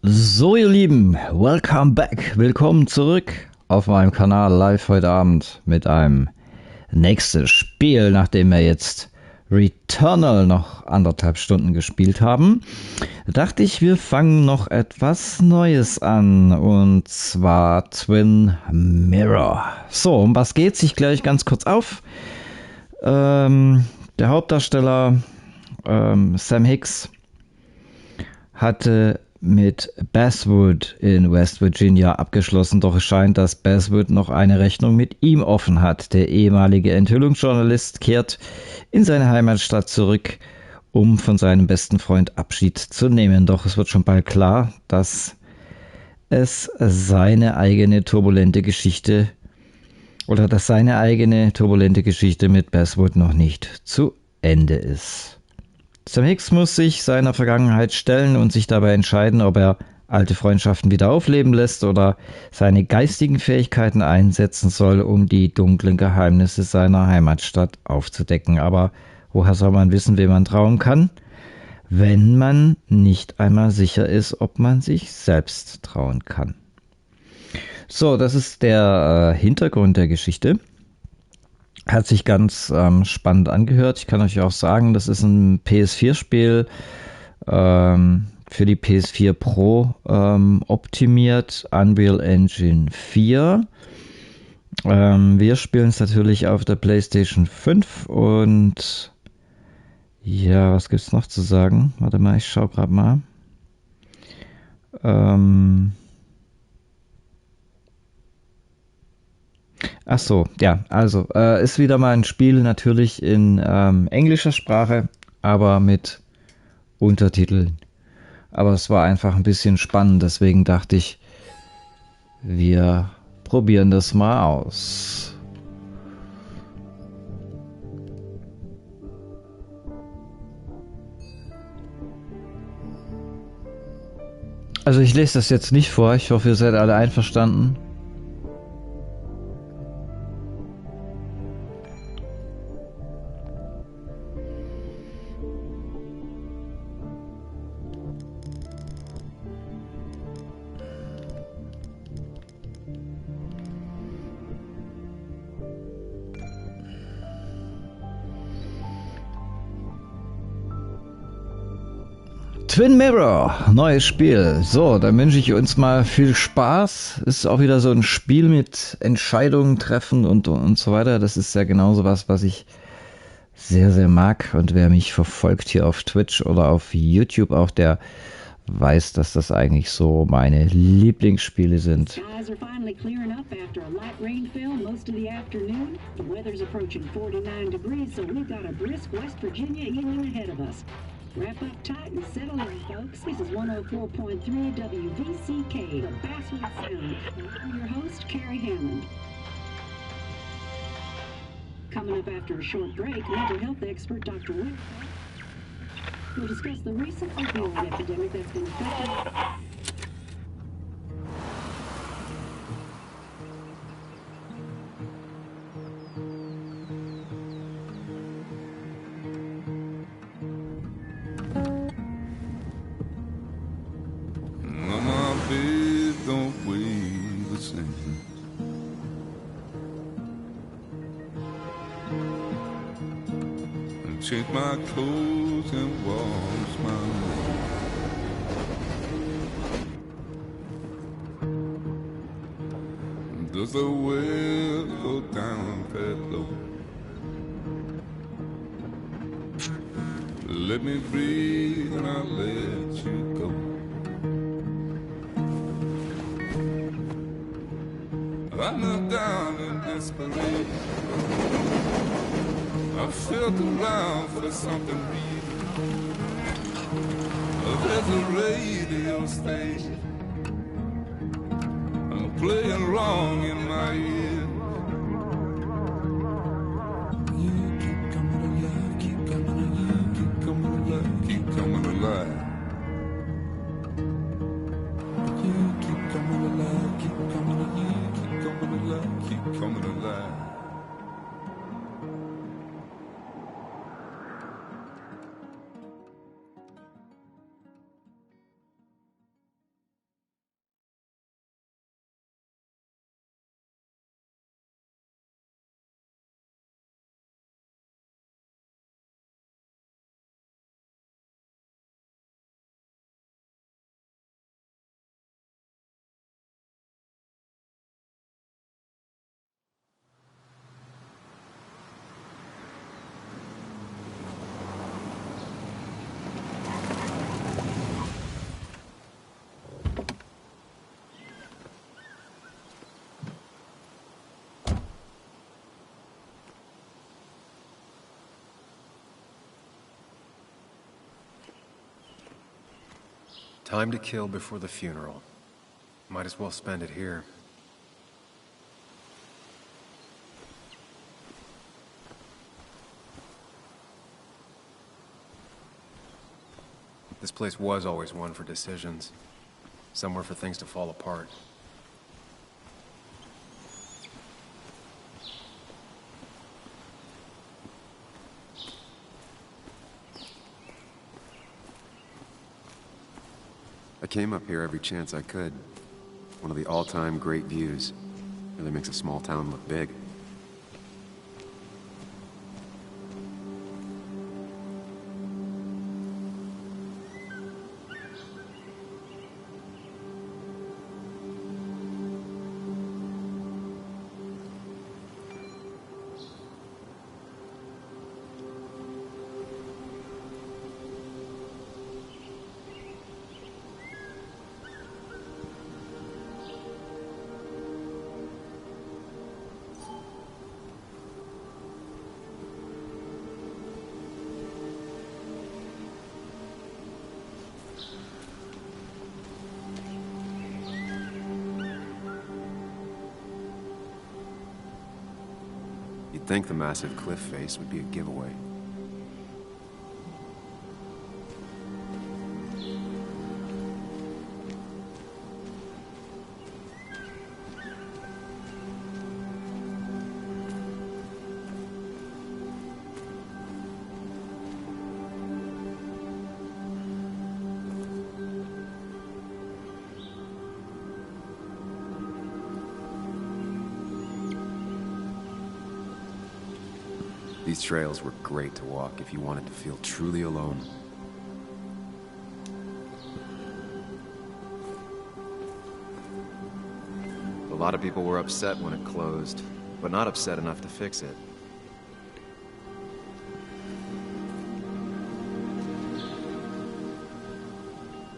So ihr Lieben, welcome back, willkommen zurück auf meinem Kanal live heute Abend mit einem nächsten Spiel, nachdem wir jetzt Returnal noch 1,5 Stunden gespielt haben, dachte ich, wir fangen noch etwas Neues an und zwar Twin Mirror. So, um was geht's? Ich kläre euch ganz kurz auf. Der Hauptdarsteller Sam Higgs hatte mit Basswood in West Virginia abgeschlossen, doch es scheint, dass Basswood noch eine Rechnung mit ihm offen hat. Der ehemalige Enthüllungsjournalist kehrt in seine Heimatstadt zurück, um von seinem besten Freund Abschied zu nehmen. Doch es wird schon bald klar, dass es seine eigene turbulente Geschichte mit Basswood noch nicht zu Ende ist. Sam Higgs muss sich seiner Vergangenheit stellen und sich dabei entscheiden, ob er alte Freundschaften wieder aufleben lässt oder seine geistigen Fähigkeiten einsetzen soll, um die dunklen Geheimnisse seiner Heimatstadt aufzudecken. Aber woher soll man wissen, wem man trauen kann, wenn man nicht einmal sicher ist, ob man sich selbst trauen kann? So, das ist der Hintergrund der Geschichte. Hat sich ganz spannend angehört. Ich kann euch auch sagen, das ist ein PS4-Spiel für die PS4 Pro optimiert, Unreal Engine 4. Wir spielen es natürlich auf der PlayStation 5 und ja, was gibt's noch zu sagen? Warte mal, ich schau gerade mal. Ach so, ja, also ist wieder mal ein Spiel natürlich in englischer Sprache, aber mit Untertiteln. Aber es war einfach ein bisschen spannend, deswegen dachte ich, wir probieren das mal aus. Also ich lese das jetzt nicht vor, ich hoffe, ihr seid alle einverstanden. Twin Mirror, neues Spiel. So, dann wünsche ich uns mal viel Spaß. Ist auch wieder so ein Spiel mit Entscheidungen treffen und so weiter. Das ist ja genauso was ich sehr, sehr mag. Und wer mich verfolgt hier auf Twitch oder auf YouTube auch, der weiß, dass das eigentlich so meine Lieblingsspiele sind. Skies are finally clearing up after a light rainfall most of the afternoon. The weather's approaching 49 degrees, so we've got a brisk West Virginia evening ahead of us. Wrap up tight and settle in, folks. This is 104.3 WVCK, the Basswood Sound. I'm your host, Carrie Hammond. Coming up after a short break, mental health expert Dr. Wick will discuss the recent opioid epidemic that's been affecting. Don't weigh the same. And change my clothes and wash my name. Does the well go down that low? Let me breathe and I'll let you go. I knelt down in desperation. I felt around for something real. There's a radio station playing wrong in my ear. You keep coming alive, keep coming alive, keep coming alive, keep coming alive. You keep coming alive, keep coming alive, keep coming alive. Time to kill before the funeral. Might as well spend it here. This place was always one for decisions. Somewhere for things to fall apart. I came up here every chance I could. One of the all-time great views. Really makes a small town look big. You'd think the massive cliff face would be a giveaway. These trails were great to walk if you wanted to feel truly alone. A lot of people were upset when it closed, but not upset enough to fix it.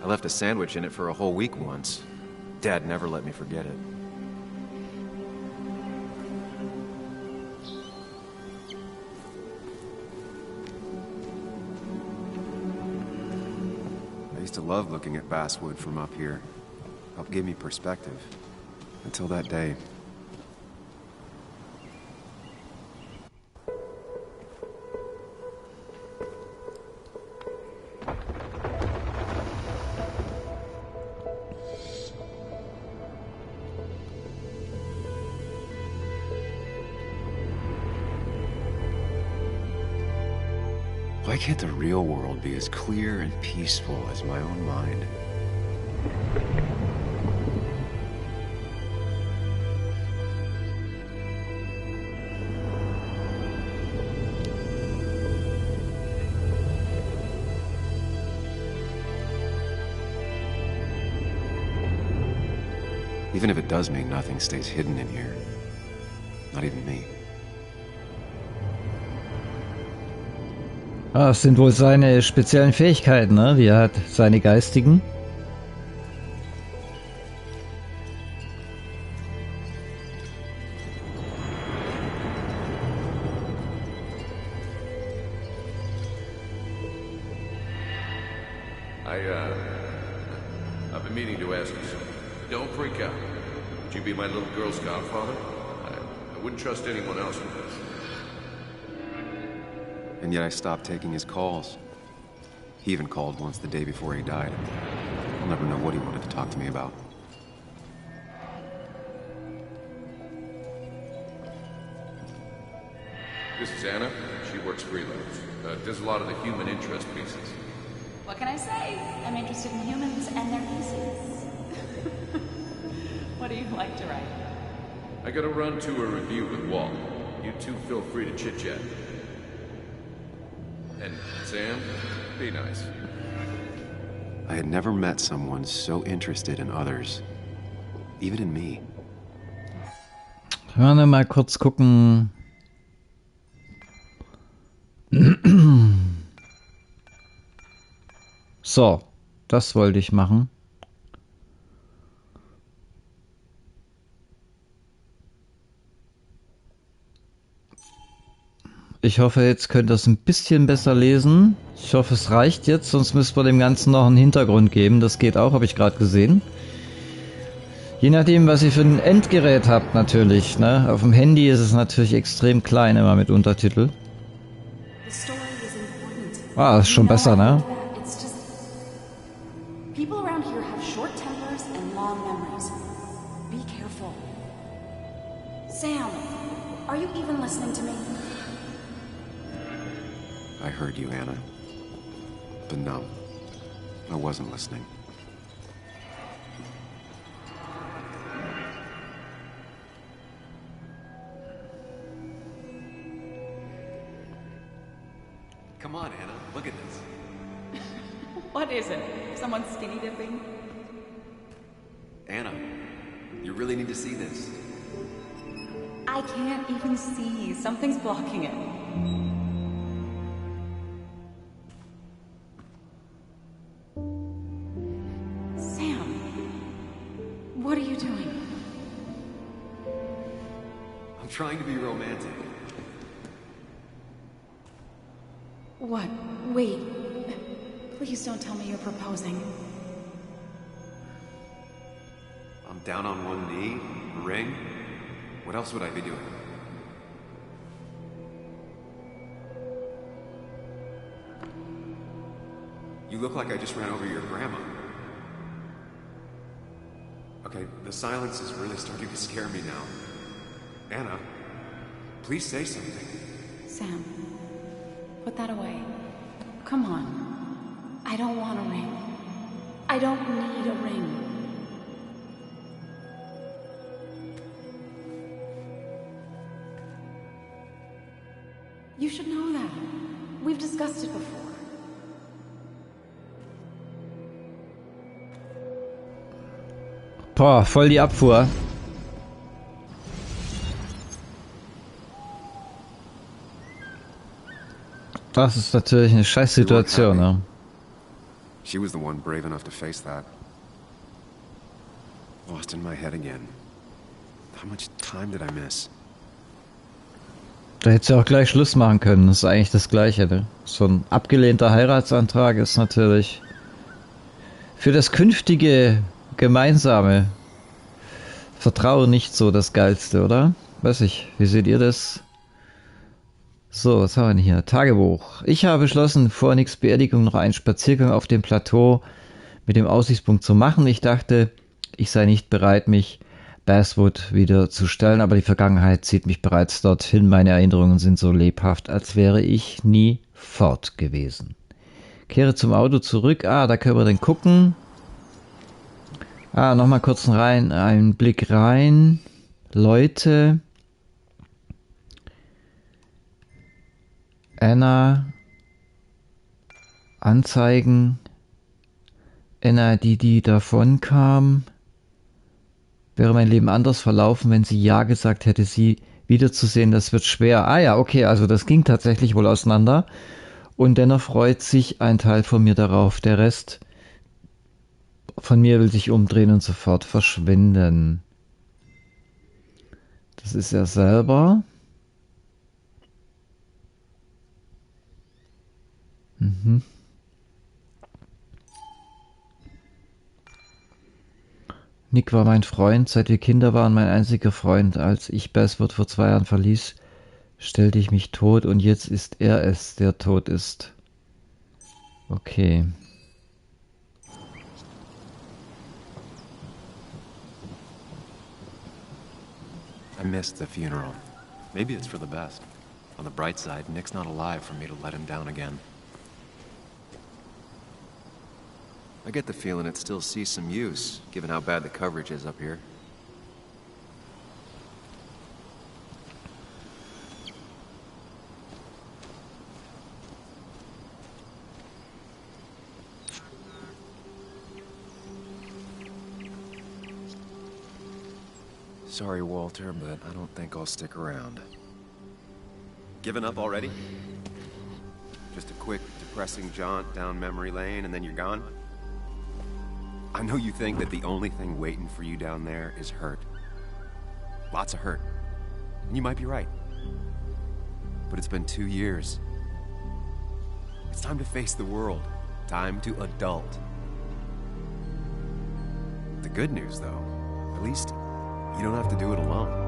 I left a sandwich in it for a whole week once. Dad never let me forget it. I used to love looking at Basswood from up here. Helped give me perspective. Until that day. Why can't the real world be as clear and peaceful as my own mind? Even if it does mean nothing stays hidden in here. Not even me. Ah, das sind wohl seine speziellen Fähigkeiten, ne? Die er hat, seine geistigen. I've been meaning to ask you something. Don't freak out. Would you be my little Girl Scout father? I wouldn't trust anyone else with this. And yet I stopped taking his calls. He even called once the day before he died. I'll never know what he wanted to talk to me about. This is Anna. She works freelance. Does a lot of the human interest pieces. What can I say? I'm interested in humans and their pieces. What do you like to write? I gotta run to a review with Walt. You two feel free to chit-chat. And Sam, be nice. I had never met someone so interested in others. Even in me. Hören wir mal kurz gucken. So, das wollte ich machen. Ich hoffe, jetzt könnt ihr es ein bisschen besser lesen. Ich hoffe, es reicht jetzt, sonst müssen wir dem Ganzen noch einen Hintergrund geben. Das geht auch, habe ich gerade gesehen. Je nachdem, was ihr für ein Endgerät habt natürlich. Ne? Auf dem Handy ist es natürlich extrem klein, immer mit Untertitel. Ah, ist schon besser, ne? People around here have short tempers and long memories. Be careful. Sam, are you even listening to me? I heard you, Anna. But no, I wasn't listening. Come on, Anna, look at this. What is it? Someone skinny dipping? Anna, you really need to see this. I can't even see. Something's blocking it. Sam, what are you doing? I'm trying to be romantic. What? Wait. Please don't tell me you're proposing. I'm down on one knee, a ring. What else would I be doing? You look like I just ran over your grandma. Okay, the silence is really starting to scare me now. Anna, please say something. Sam, put that away. Come on. I don't want a ring. I don't need a ring. You should know that. We've discussed it before. Boah, voll die Abfuhr. Das ist natürlich eine Scheißsituation, ne? She was the one brave enough to face that. Lost in my head again. How much time did I miss? Da hättest du auch gleich Schluss machen können. Das ist eigentlich das Gleiche, ne? So ein abgelehnter Heiratsantrag ist natürlich für das künftige gemeinsame Vertrauen nicht so das Geilste, oder? Weiß ich, wie seht ihr das? So, was haben wir denn hier? Tagebuch. Ich habe beschlossen, vor Nicks Beerdigung noch einen Spaziergang auf dem Plateau mit dem Aussichtspunkt zu machen. Ich dachte, ich sei nicht bereit, mich Basswood wieder zu stellen, aber die Vergangenheit zieht mich bereits dorthin. Meine Erinnerungen sind so lebhaft, als wäre ich nie fort gewesen. Kehre zum Auto zurück. Ah, da können wir dann gucken. Ah, nochmal kurz einen Blick rein. Leute. Anna. Anzeigen. Anna, die davon kam. Wäre mein Leben anders verlaufen, wenn sie Ja gesagt hätte, sie wiederzusehen, das wird schwer. Ah ja, okay, also das ging tatsächlich wohl auseinander. Und dennoch freut sich ein Teil von mir darauf. Der Rest von mir will sich umdrehen und sofort verschwinden. Das ist er selber. Mhm. Nick war mein Freund, seit wir Kinder waren, mein einziger Freund. Als ich Basswood vor 2 Jahren verließ, stellte ich mich tot und jetzt ist er es, der tot ist. Okay. I missed the funeral. Maybe it's for the best. On the bright side, Nick's not alive for me to let him down again. I get the feeling it still sees some use, given how bad the coverage is up here. Sorry, Walter, but I don't think I'll stick around. Given up already? Just a quick, depressing jaunt down memory lane and then you're gone? I know you think that the only thing waiting for you down there is hurt. Lots of hurt. And you might be right. but it's been 2 years. It's time to face the world. Time to adult. The good news, though, at least you don't have to do it alone.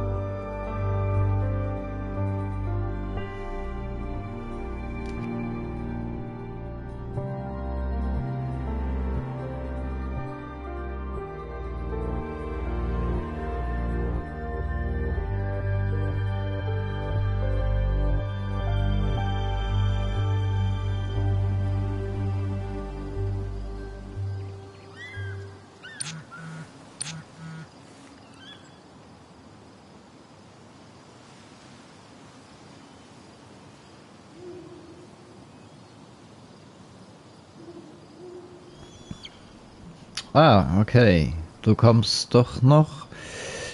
Ah, okay. Du kommst doch noch.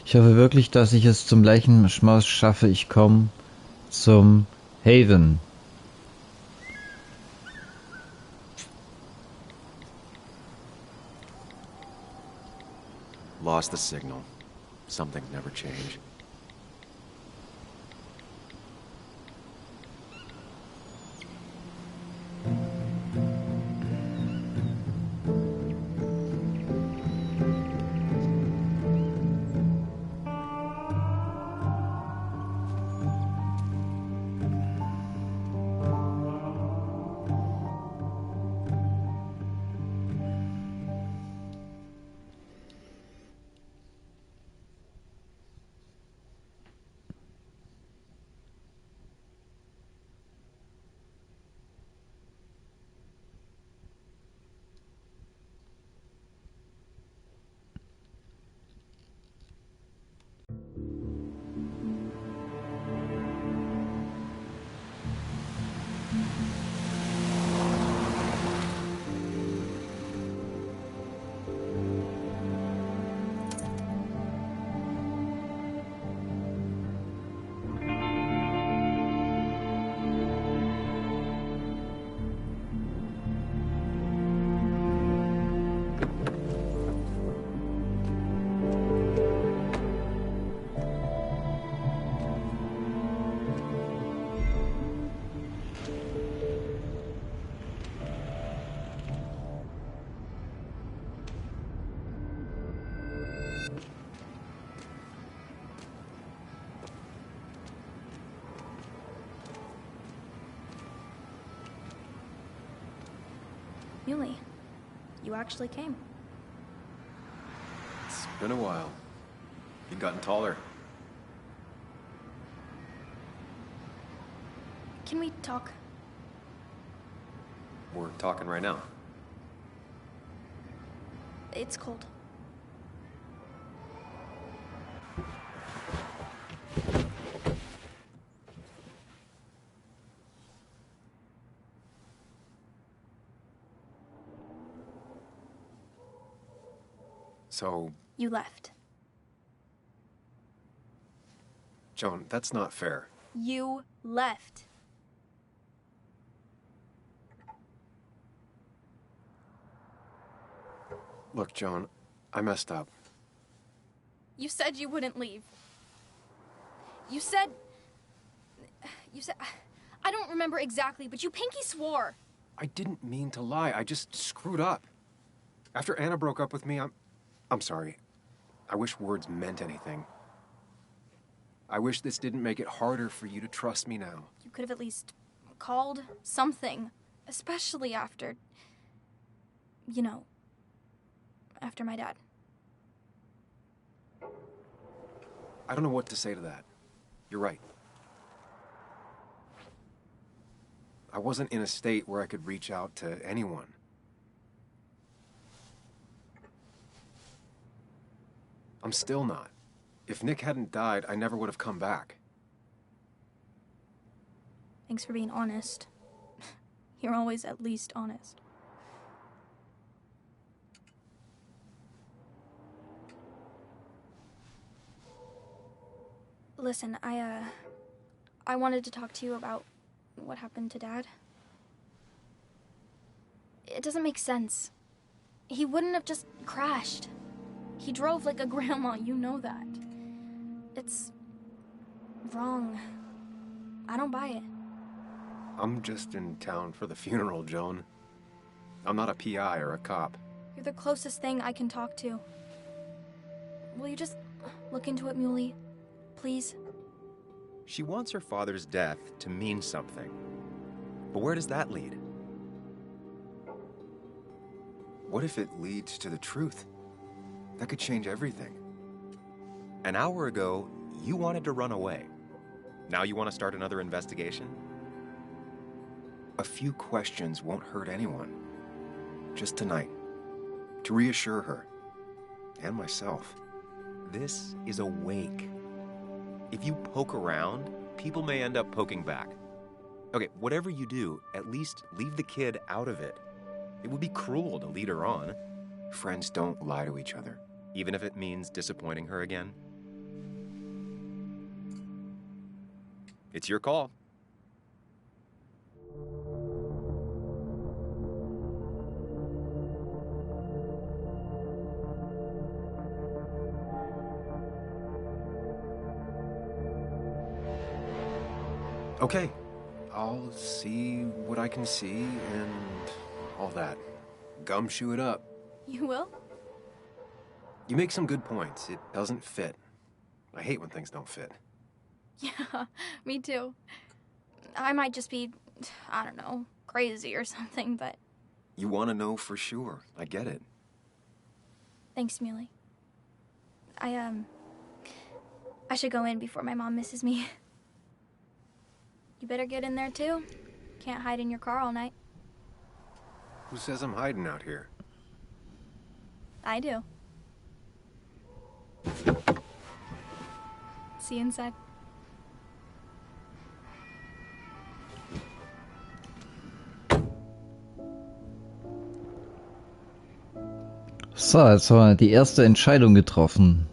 Ich hoffe wirklich, dass ich es zum Leichenschmaus schaffe. Ich komme zum Haven. Lost the signal. Something never changed. Muley, you actually came. It's been a while. You've gotten taller. Can we talk? We're talking right now. It's cold. So, You left. Joan, that's not fair. You left. Look, Joan, I messed up. You said you wouldn't leave. You said... I don't remember exactly, but you pinky swore. I didn't mean to lie. I just screwed up. After Anna broke up with me, I'm sorry. I wish words meant anything. I wish this didn't make it harder for you to trust me now. You could have at least called something, especially after... You know, after my dad. I don't know what to say to that. You're right. I wasn't in a state where I could reach out to anyone. I'm still not. If Nick hadn't died, I never would have come back. Thanks for being honest. You're always at least honest. Listen, I wanted to talk to you about what happened to Dad. It doesn't make sense. He wouldn't have just crashed. He drove like a grandma, you know that. It's wrong. I don't buy it. I'm just in town for the funeral, Joan. I'm not a PI or a cop. You're the closest thing I can talk to. Will you just look into it, Muley? Please? She wants her father's death to mean something. But where does that lead? What if it leads to the truth? That could change everything. An hour ago, you wanted to run away. Now you want to start another investigation? A few questions won't hurt anyone. Just tonight. To reassure her. And myself. This is a wake. If you poke around, people may end up poking back. Okay, whatever you do, at least leave the kid out of it. It would be cruel to lead her on. Friends don't lie to each other, even if it means disappointing her again. It's your call. Okay, I'll see what I can see and all that. Gumshoe it up. You will? You make some good points. It doesn't fit. I hate when things don't fit. Yeah, me too. I might just be, I don't know, crazy or something, but... You want to know for sure. I get it. Thanks, Muley. I should go in before my mom misses me. You better get in there, too. Can't hide in your car all night. Who says I'm hiding out here? I do. See you inside. So, jetzt haben wir die erste Entscheidung getroffen.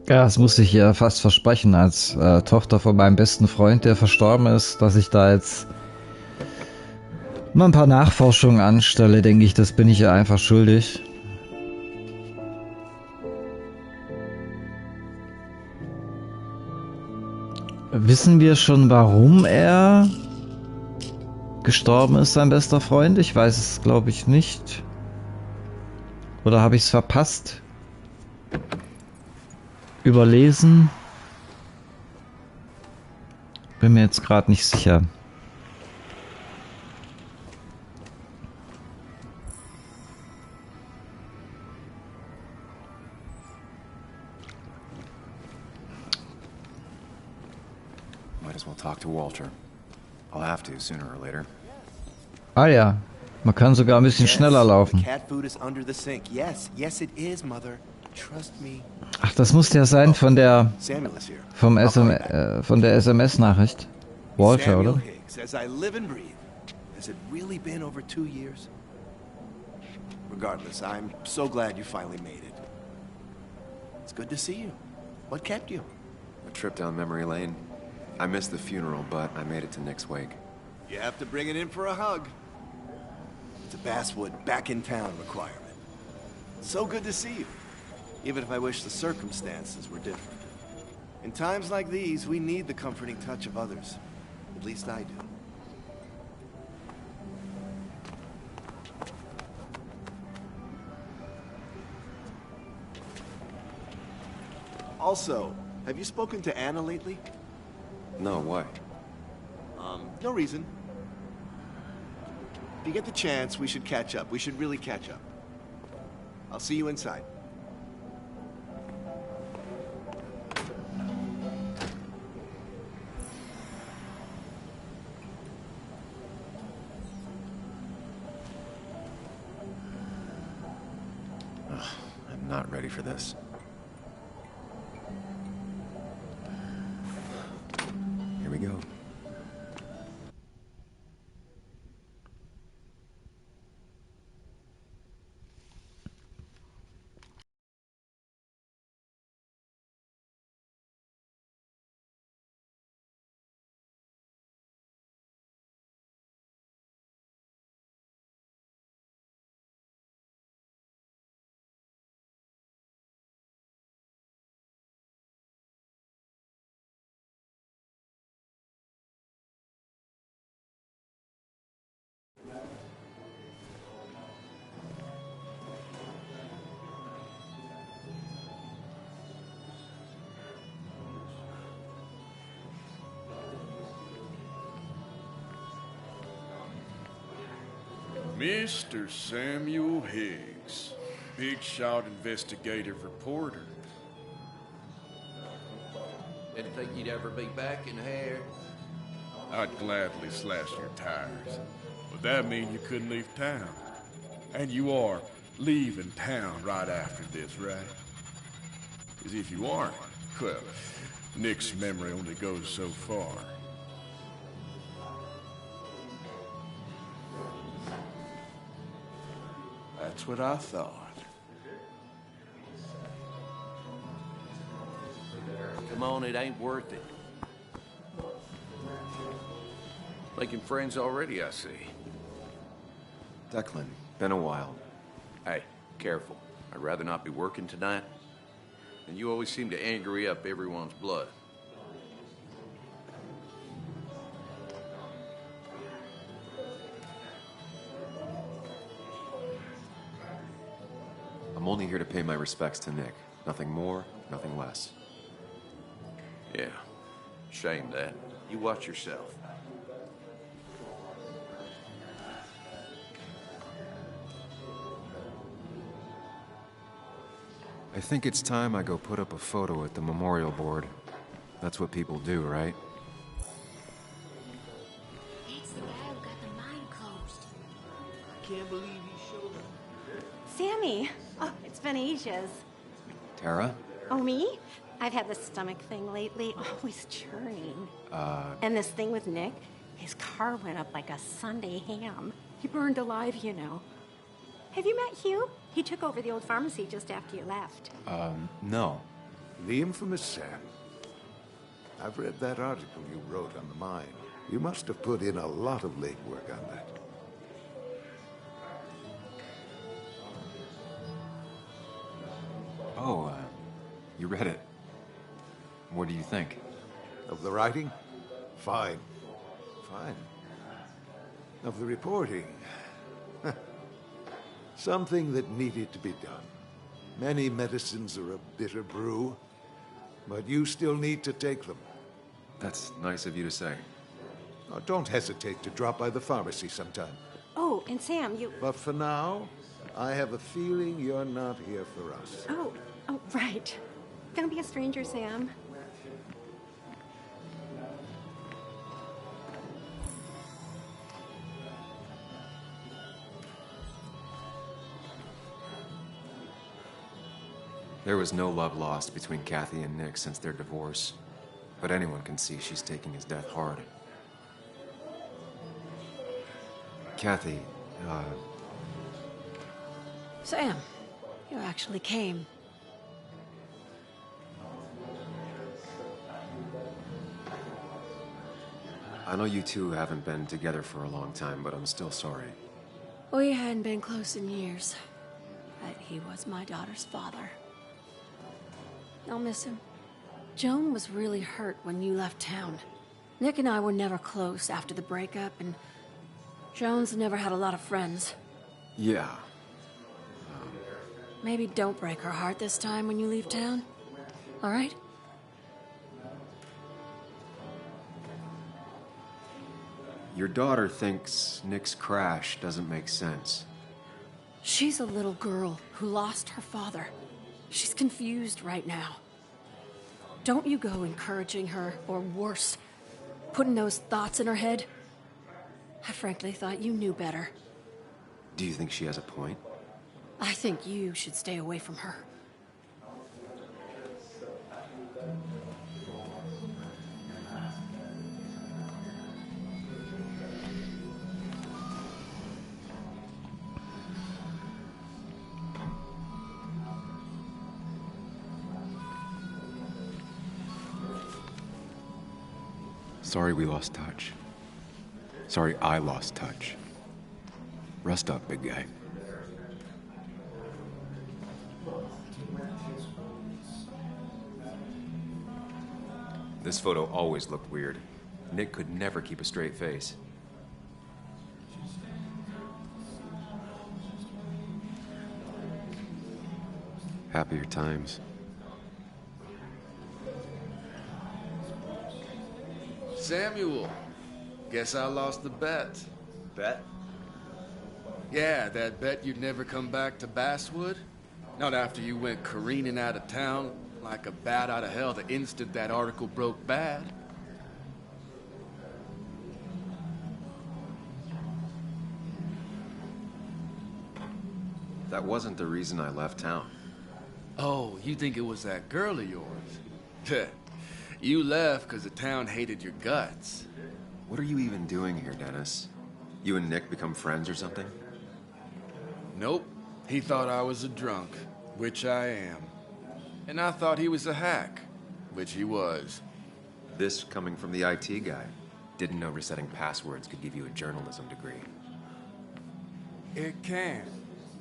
Ja, das musste ich ja fast versprechen als Tochter von meinem besten Freund, der verstorben ist, dass ich da jetzt mal ein paar Nachforschungen anstelle, denke ich, das bin ich ja einfach schuldig. Wissen wir schon, warum er gestorben ist, sein bester Freund? Ich weiß es, glaube ich, nicht. Oder habe ich es verpasst? Überlesen? Bin mir jetzt gerade nicht sicher. Might as well talk to Walter. I'll have to sooner or later. Ah ja, man kann sogar ein bisschen schneller laufen. Cat food is under the sink. Yes, yes it is, Mother. Trust me. Ach, das muss ja sein von der Samuel is here. von der SMS-Nachricht. Walter, Samuel oder? Higgs, as I live and breathe. Has it really been over 2 years? Regardless, I'm so glad you finally made it. It's good to see you. What kept you? A trip down memory lane. I missed the funeral, but I made it to Nick's wake. You have to bring it in for a hug. It's a Basswood back in town requirement. So good to see you. Even if I wish the circumstances were different. In times like these, we need the comforting touch of others. At least I do. Also, have you spoken to Anna lately? No, why? No reason. If you get the chance, we should catch up. We should really catch up. I'll see you inside. I'm not ready for this. Here we go. Mr. Samuel Higgs, big shot investigative reporter. Didn't think you'd ever be back in here. I'd gladly slash your tires. But that mean you couldn't leave town. And you are leaving town right after this, right? Because if you aren't, well, Nick's memory only goes so far. That's what I thought. Come on, it ain't worth it. Making friends already, I see. Declan, been a while. Hey, careful. I'd rather not be working tonight. And you always seem to angry up everyone's blood. I'm only here to pay my respects to Nick. Nothing more, nothing less. Yeah, shame that. You watch yourself. I think it's time I go put up a photo at the memorial board. That's what people do, right? That's the guy who got the mine closed. I can't believe you showed up. Sammy! Oh, it's been ages. Tara? Oh, me? I've had this stomach thing lately, always churning. And this thing with Nick, his car went up like a Sunday ham. He burned alive, you know. Have you met Hugh? He took over the old pharmacy just after you left. No. The infamous Sam. I've read that article you wrote on the mine. You must have put in a lot of legwork on that. Oh, you read it. What do you think? Of the writing? Fine. Fine. Of the reporting? Something that needed to be done. Many medicines are a bitter brew, but you still need to take them. That's nice of you to say. Oh, don't hesitate to drop by the pharmacy sometime. Oh, and Sam, you... But for now, I have a feeling you're not here for us. Oh, right. Don't be a stranger, Sam. There was no love lost between Kathy and Nick since their divorce, but anyone can see she's taking his death hard. Kathy, Sam, you actually came. I know you two haven't been together for a long time, but I'm still sorry. We hadn't been close in years, but he was my daughter's father. I'll miss him. Joan was really hurt when you left town. Nick and I were never close after the breakup, and Joan's never had a lot of friends. Yeah. Maybe don't break her heart this time when you leave town. All right? Your daughter thinks Nick's crash doesn't make sense. She's a little girl who lost her father. She's confused right now. Don't you go encouraging her, or worse, putting those thoughts in her head. I frankly thought you knew better. Do you think she has a point? I think you should stay away from her. Sorry we lost touch. Sorry I lost touch. Rest up, big guy. This photo always looked weird. Nick could never keep a straight face. Happier times. Samuel, guess I lost the bet. Bet? Yeah, that bet you'd never come back to Basswood? Not after you went careening out of town like a bat out of hell the instant that article broke bad. That wasn't the reason I left town. Oh, you think it was that girl of yours? You left because the town hated your guts. What are you even doing here, Dennis? You and Nick become friends or something? Nope. He thought I was a drunk, which I am. And I thought he was a hack, which he was. This coming from the IT guy. Didn't know resetting passwords could give you a journalism degree. It can.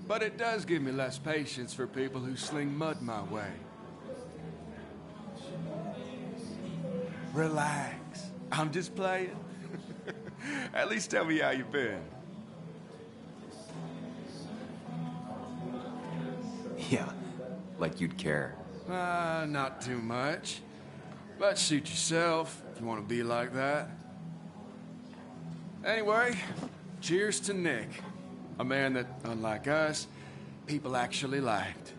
But it does give me less patience for people who sling mud my way. Relax. I'm just playing. At least tell me how you've been. Yeah, like you'd care. Not too much. But suit yourself if you want to be like that. Anyway, cheers to Nick. A man that, unlike us, people actually liked.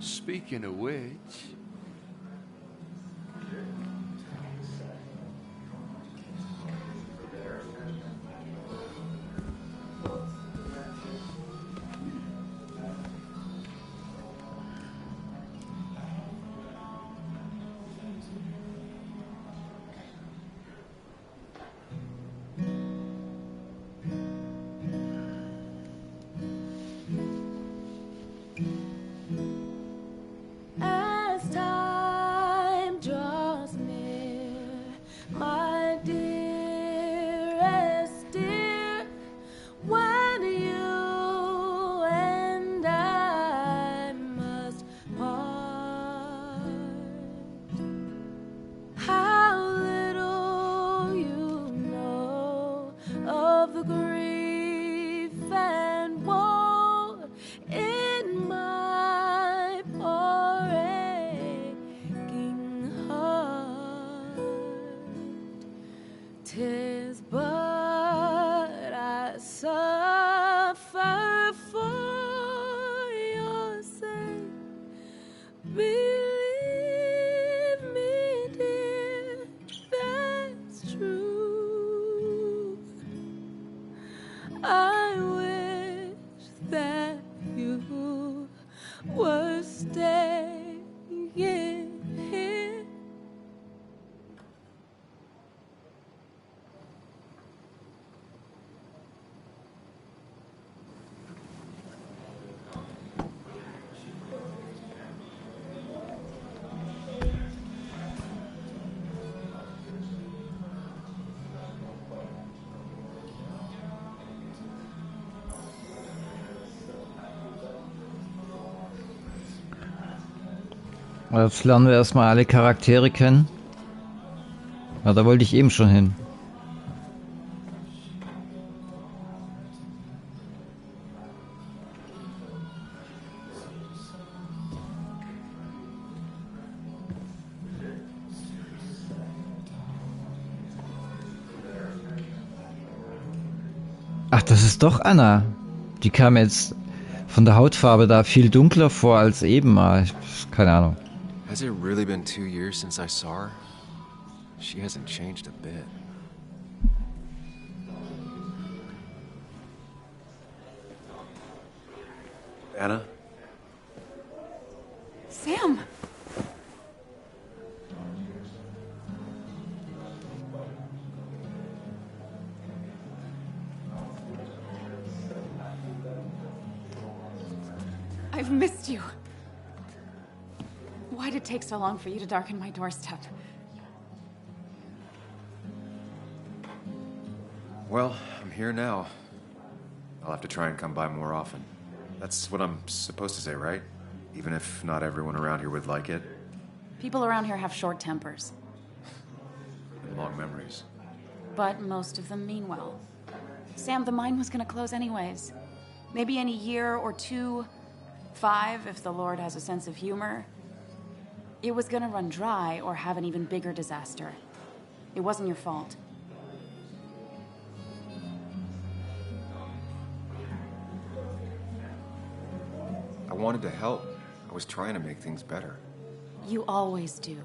Speaking of which... Jetzt lernen wir erstmal alle Charaktere kennen. Ja, da wollte ich eben schon hin. Ach, das ist doch Anna. Die kam jetzt von der Hautfarbe da viel dunkler vor als eben mal. Keine Ahnung. Has it really been 2 years since I saw her? She hasn't changed a bit. Anna? Sam! I've missed you. Why did it take so long for you to darken my doorstep? Well, I'm here now. I'll have to try and come by more often. That's what I'm supposed to say, right? Even if not everyone around here would like it. People around here have short tempers. And long memories. But most of them mean well. Sam, the mine was gonna close anyways. Maybe in a year or 2, 5 if the Lord has a sense of humor. It was gonna run dry or have an even bigger disaster. It wasn't your fault. wanted to help. I was trying to make things better. You always do.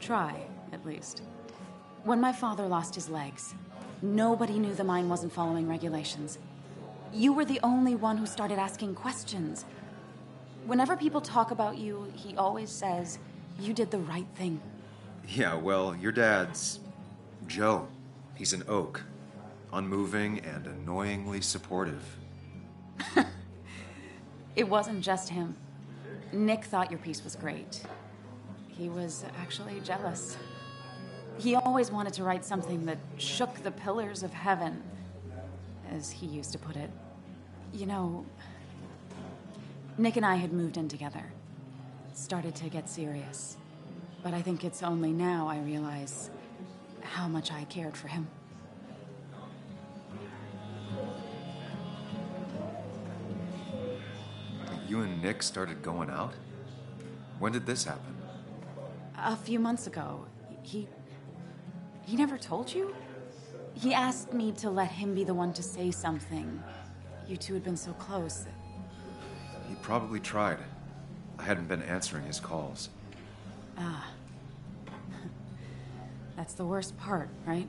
Try, at least. When my father lost his legs, nobody knew the mine wasn't following regulations. You were the only one who started asking questions. Whenever people talk about you, he always says, you did the right thing. Yeah, well, your dad's Joe. He's an oak. Unmoving and annoyingly supportive. It wasn't just him. Nick thought your piece was great. He was actually jealous. He always wanted to write something that shook the pillars of heaven, as he used to put it. You know, Nick and I had moved in together. Started to get serious. But I think it's only now I realize how much I cared for him. You and Nick started going out? When did this happen? A few months ago. He never told you? He asked me to let him be the one to say something. You two had been so close. He probably tried. I hadn't been answering his calls. Ah. That's the worst part, right?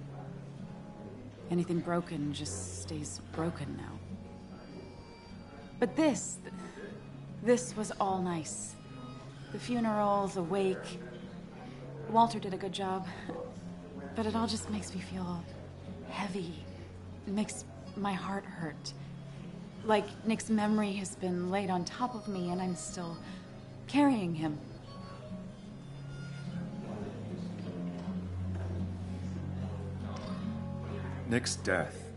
Anything broken just stays broken now. But this was all nice. The funeral, the wake. Walter did a good job. But it all just makes me feel heavy. It makes my heart hurt. Like Nick's memory has been laid on top of me and I'm still carrying him. Nick's death.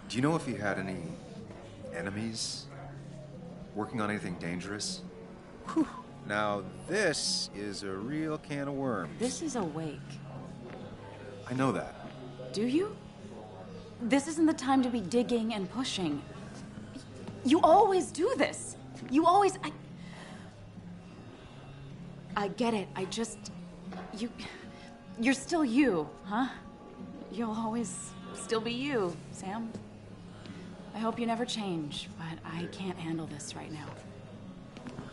Do you know if he had any enemies? Working on anything dangerous? Whew. Now this is a real can of worms. This is a wake. I know that. Do you? This isn't the time to be digging and pushing. You always do this. You always... I get it. You're still you, huh? You'll always still be you, Sam. I hope you never change, but I can't handle this right now.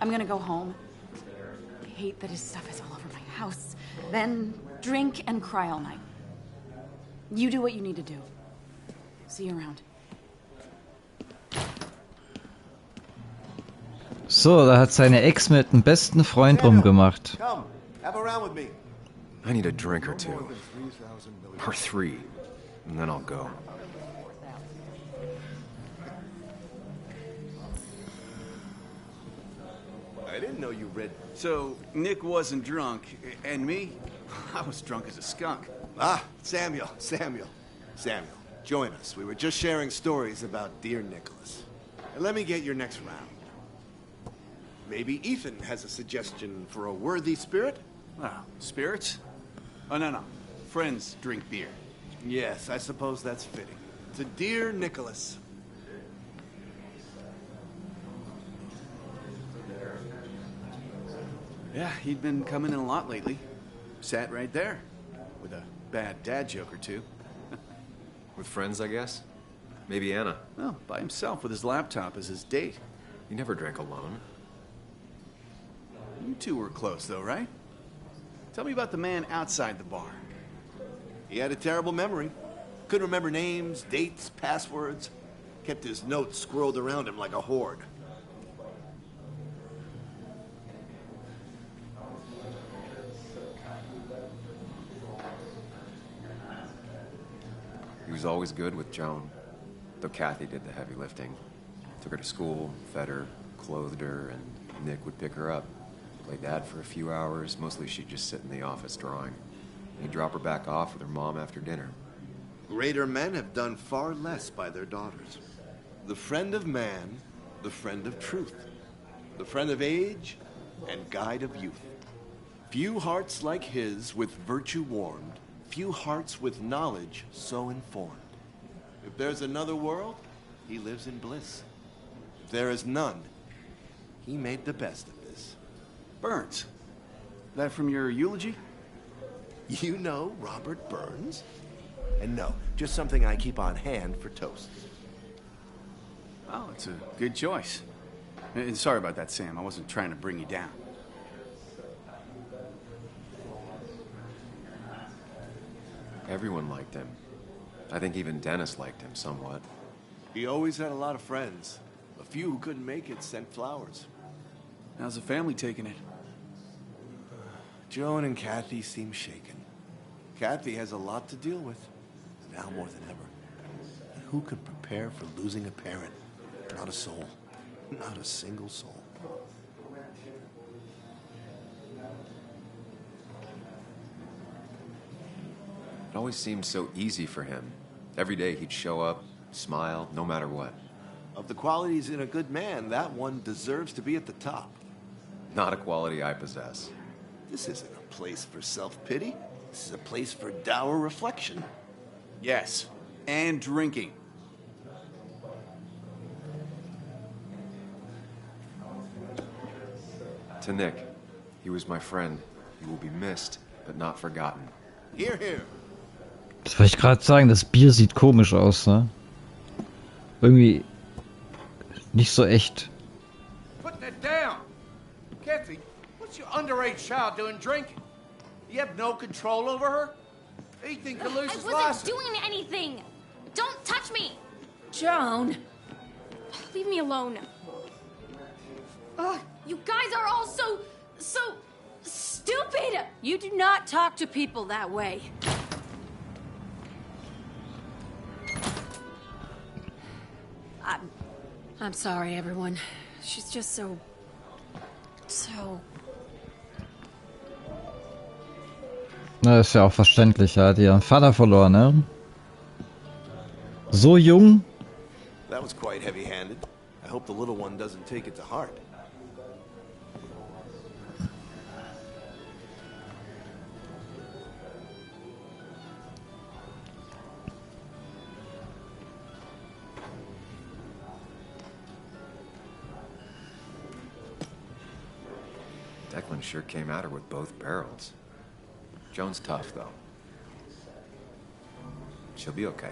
I'm gonna go home. I hate that his stuff is all over my house. Then drink and cry all night. You do what you need to do. See you around. So, da hat seine Ex mit dem besten Freund rumgemacht. Come, have a round with me. I need a drink or two. Or 3. And then I'll go. I didn't know you read. So, Nick wasn't drunk, and me? I was drunk as a skunk. Ah, Samuel, join us. We were just sharing stories about dear Nicholas. And let me get your next round. Maybe Ethan has a suggestion for a worthy spirit? Oh, spirits? Oh, no. Friends drink beer. Yes, I suppose that's fitting. To dear Nicholas. Yeah, he'd been coming in a lot lately. Sat right there. With a bad dad joke or two. With friends, I guess? Maybe Anna. Well, by himself with his laptop as his date. He never drank alone. You two were close, though, right? Tell me about the man outside the bar. He had a terrible memory. Couldn't remember names, dates, passwords. Kept his notes squirreled around him like a hoard. He was always good with Joan, though Kathy did the heavy lifting. Took her to school, fed her, clothed her, and Nick would pick her up. Play dad for a few hours. Mostly she'd just sit in the office drawing. He'd drop her back off with her mom after dinner. Greater men have done far less by their daughters. The friend of man, the friend of truth. The friend of age, and guide of youth. Few hearts like his with virtue warmed. Few hearts with knowledge so informed. If there's another world, he lives in bliss. If there is none, he made the best of this. Burns. That from your eulogy? You know Robert Burns? And no, just something I keep on hand for toasts. Oh, it's a good choice. Sorry about that, Sam. I wasn't trying to bring you down. Everyone liked him. I think even Dennis liked him somewhat. He always had a lot of friends. A few who couldn't make it sent flowers. How's the family taking it? Joan and Kathy seem shaken. Kathy has a lot to deal with, now more than ever. And who could prepare for losing a parent? Not a soul. Not a single soul. It always seemed so easy for him. Every day he'd show up, smile, no matter what. Of the qualities in a good man, that one deserves to be at the top. Not a quality I possess. This isn't a place for self-pity. This is a place for dour reflection. Yes, and drinking. To Nick, he was my friend. He will be missed, but not forgotten. Hear, hear. Das wollte ich gerade sagen, das Bier sieht komisch aus, ne? Irgendwie nicht so echt. Put that down! Kathy, what's your underage child doing drinking? You have no control over her? Anything could lose his I wasn't license. doing anything! Don't touch me! Joan! Leave me alone. Ugh, you guys are all so stupid! You do not talk to people that way. I'm sorry, everyone. She's just so... Na, ist ja auch verständlich, er hat ihren Vater verloren, ne? So jung? That was quite heavy-handed. I hope the little one doesn't take it to heart. Declan sure came at her with both barrels. Joan's tough, though. She'll be okay.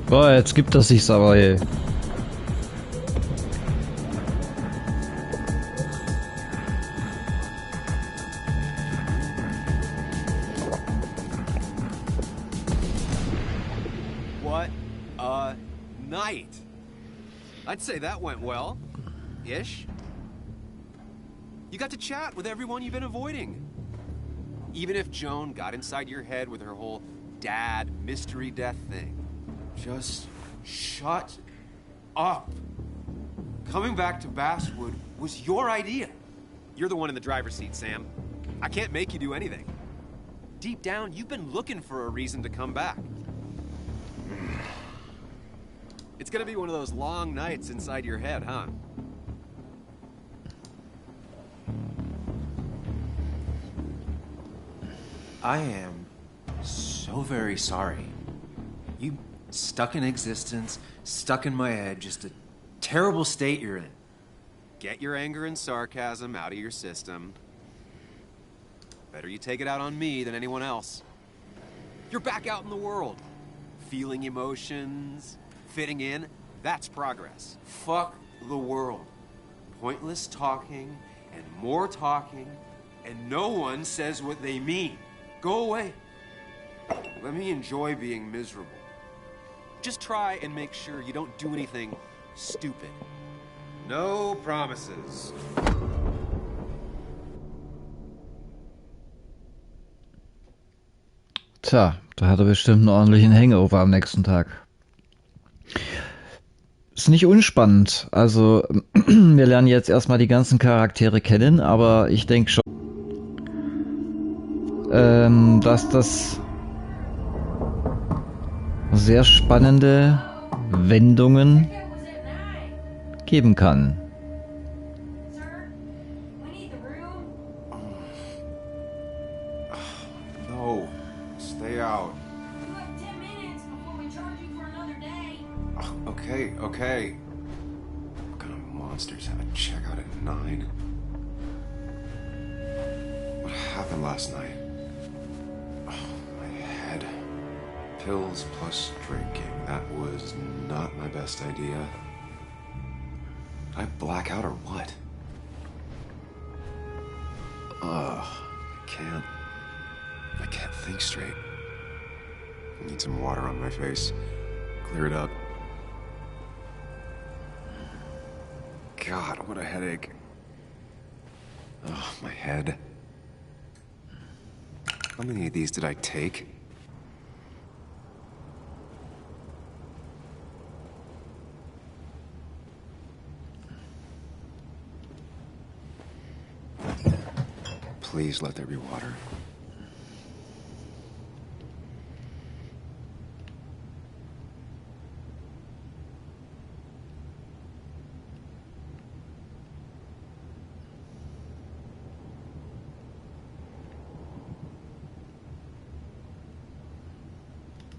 Boah, jetzt gibt er sich's aber, ey. What a night! I'd say that went well. Ish. You got to chat with everyone you've been avoiding. Even if Joan got inside your head with her whole dad mystery death thing. Just shut up. Coming back to Basswood was your idea. You're the one in the driver's seat, Sam. I can't make you do anything. Deep down, you've been looking for a reason to come back. It's gonna be one of those long nights inside your head, huh? I am so very sorry. You stuck in existence, stuck in my head, just a terrible state you're in. Get your anger and sarcasm out of your system. Better you take it out on me than anyone else. You're back out in the world. Feeling emotions, fitting in, that's progress. Fuck the world. Pointless talking, and more talking, and no one says what they mean. Go away. Let me enjoy being miserable. Just try and make sure you don't do anything stupid. No promises. Tja, da hat er bestimmt einen ordentlichen Hangover am nächsten Tag. Ist nicht unspannend. Also, wir lernen jetzt erstmal die ganzen Charaktere kennen, aber ich denke schon, dass das sehr spannende Wendungen geben kann. No, stay out. Okay, okay. What kind of monsters have a checkout at 9? What happened last night? Oh, my head. Pills plus drinking. That was not my best idea. Did I black out or what? Ugh, I can't think straight. I need some water on my face. Clear it up. God, what a headache. Oh, my head. How many of these did I take? Please let there be water.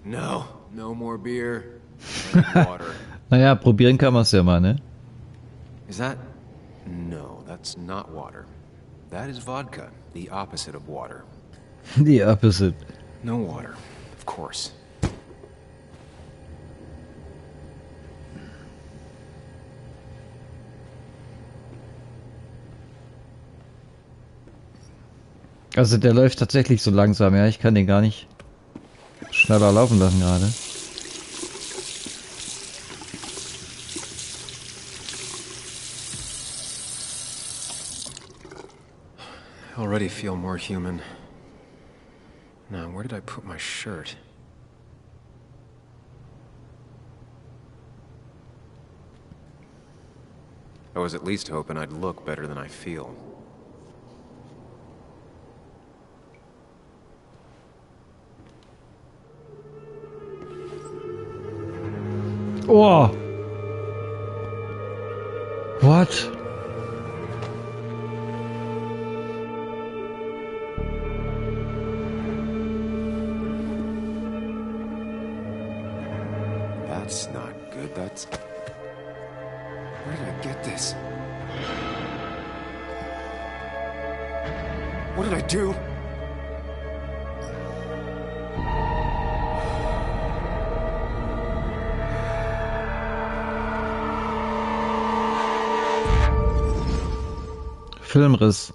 No, no more beer. Water. Naja, probieren kann man es ja mal, ne? Is that? No, that's not water. That is vodka, the opposite of water. The opposite. No water, of course. Also der läuft tatsächlich so langsam, ja. Ich kann den gar nicht schneller laufen lassen gerade. I already feel more human. Now, where did I put my shirt? I was at least hoping I'd look better than I feel. Oh! What? That's not good. That's... Where did I get this? What did I do? Filmriss.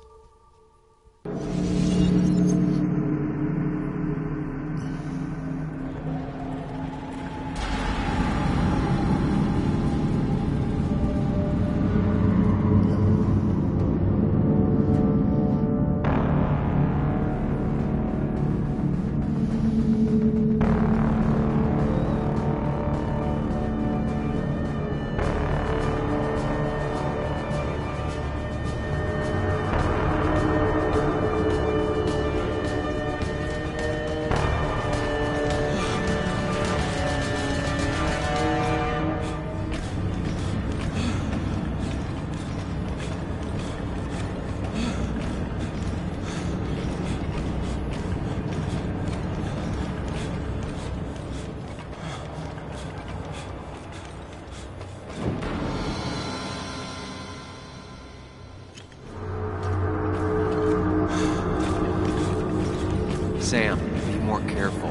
Sam, be more careful.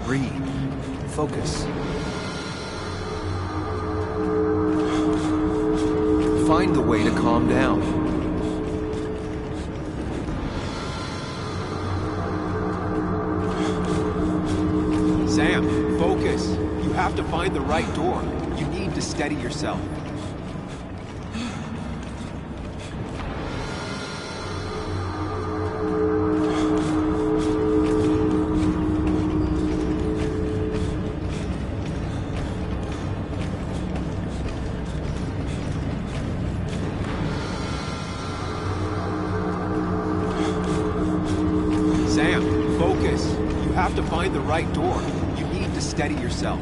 Breathe. Focus. Find the way to calm down. Sam, focus. You have to find the right door. You need to steady yourself. To find the right door, you need to steady yourself.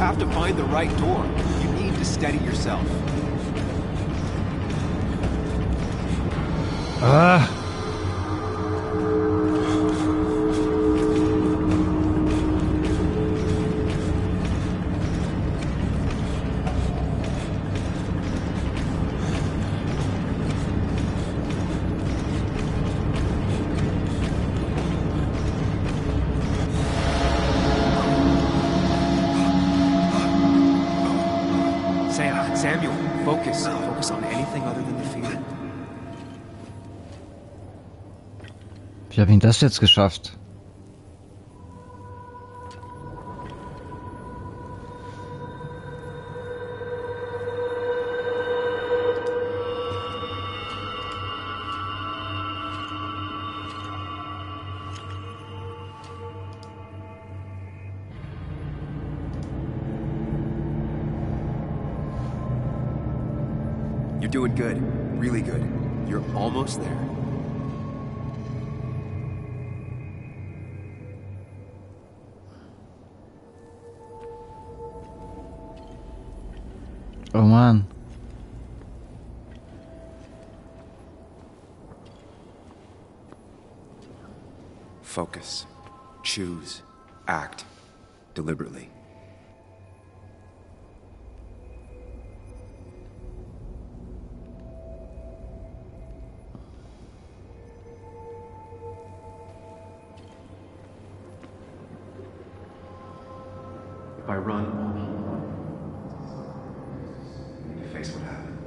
have to find the right door. You need to steady yourself. Ah. Samuel, focus. Focus on anything other than the fear. Wie habe ich das jetzt geschafft? You're doing good. Really good. You're almost there. Oh man. Focus. Choose. Act. Deliberately. If I run, you face what happened.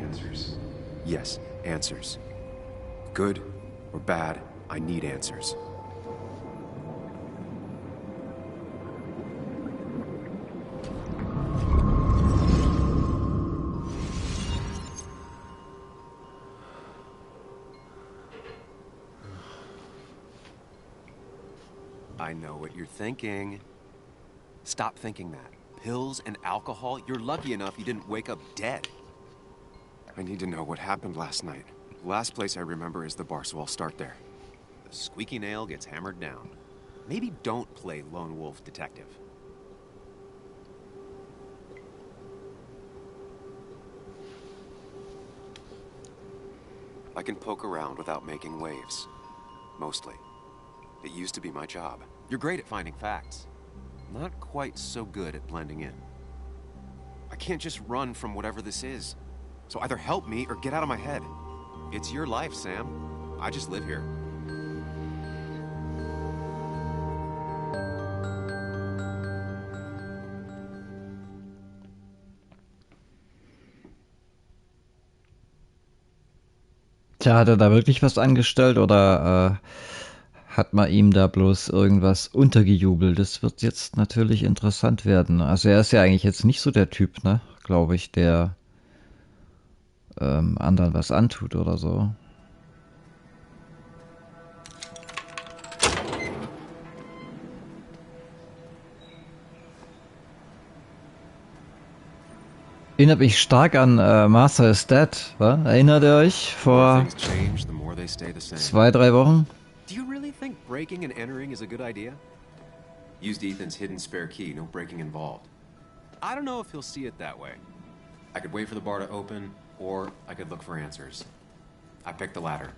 Answers. Yes, answers. Good or bad, I need answers. I know what you're thinking. Stop thinking that. Pills and alcohol, you're lucky enough you didn't wake up dead. I need to know what happened last night. Last place I remember is the bar, so I'll start there. The squeaky nail gets hammered down. Maybe don't play lone wolf detective. I can poke around without making waves. Mostly. It used to be my job. You're great at finding facts. Not quite so good at blending in. I can't just run from whatever this is. So either help me or get out of my head. It's your life, Sam. I just live here. Tja, hat er da wirklich was angestellt oder hat man ihm da bloß irgendwas untergejubelt? Das wird jetzt natürlich interessant werden. Also er ist ja eigentlich jetzt nicht so der Typ, ne, glaube ich, der anderen was antut oder so. Erinnert mich stark an Master is Dead, wa? Erinnert ihr euch vor 2-3 Wochen? Do you really think breaking and entering is a good idea? Used Ethan's hidden spare key, no breaking involved. I don't know if he'll see it that way. I could wait for the bar to open, or I could look for answers. I picked the latter.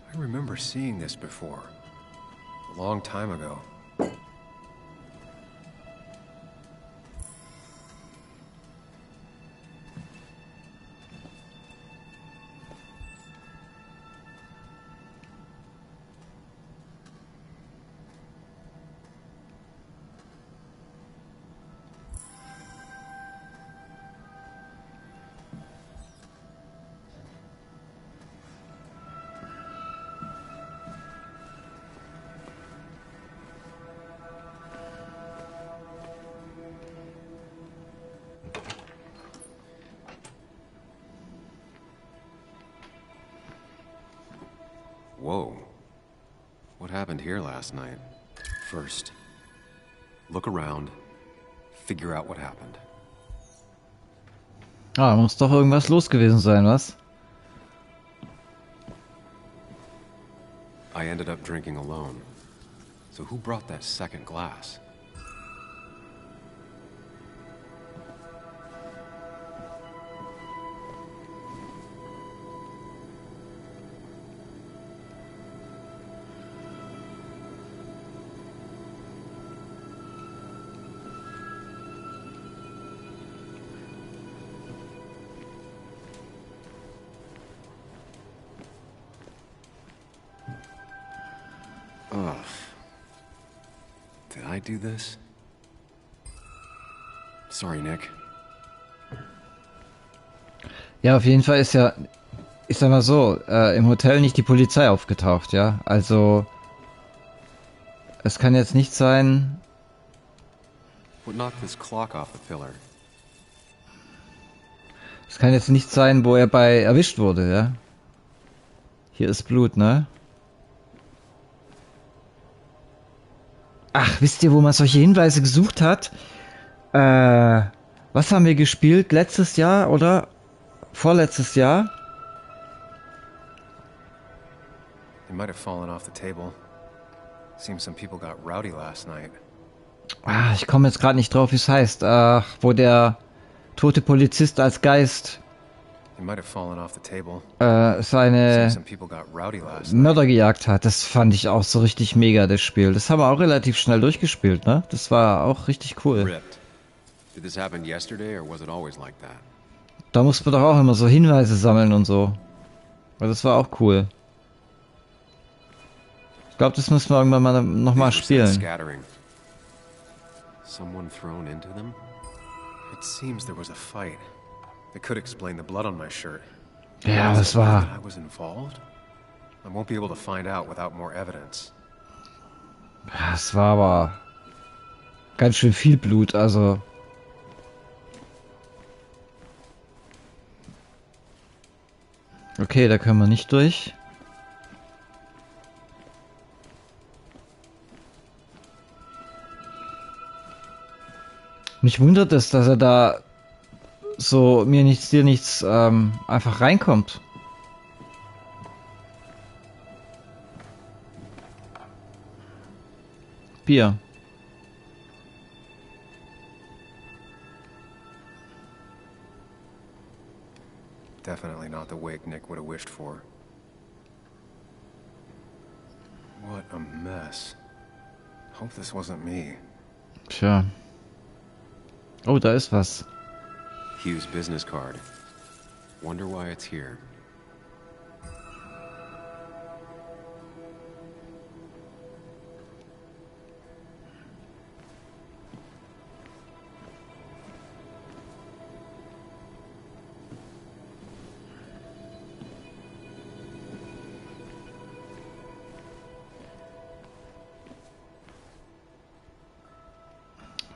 I remember seeing this before. A long time ago. Whoa. What happened here last night? First, look around, figure out what happened. Ah, muss doch irgendwas los gewesen sein, was? I ended up drinking alone. So who brought that second glass? Ugh. Did I do this? Sorry, Nick. Ja, auf jeden Fall ist ja, ich sag mal so, im Hotel nicht die Polizei aufgetaucht, ja. Also, es kann jetzt nicht sein. What knocked this clock off the pillar? Es kann jetzt nicht sein, wo er bei erwischt wurde, ja. Hier ist Blut, ne? Ach, wisst ihr, wo man solche Hinweise gesucht hat? Was haben wir gespielt? Letztes Jahr oder vorletztes Jahr? It might have fallen off the table. Seems some people got rowdy last night. Ah, ich komme jetzt gerade nicht drauf, wie es heißt. Ach, wo der tote Polizist als Geist seine Mörder gejagt hat. Das fand ich auch so richtig mega, das Spiel. Das haben wir auch relativ schnell durchgespielt, ne? Das war auch richtig cool. Da musste man doch auch immer so Hinweise sammeln und so. Aber das war auch cool. Ich glaube, das müssen wir irgendwann mal nochmal spielen. Someone thrown into them? It seems there was a fight. That could explain the blood on my shirt. Ja, das war. I was involved? I won't be able to find out without more evidence. Das war aber ganz schön viel Blut, also. Okay, da können wir nicht durch. Mich wundert es, dass er da so mir nichts, dir nichts einfach reinkommt. Bier. Definitely not the wake Nick would have wished for. What a mess. Hope this wasn't me. Tja. Oh, da ist was. Hugh's business card. Wonder why it's here.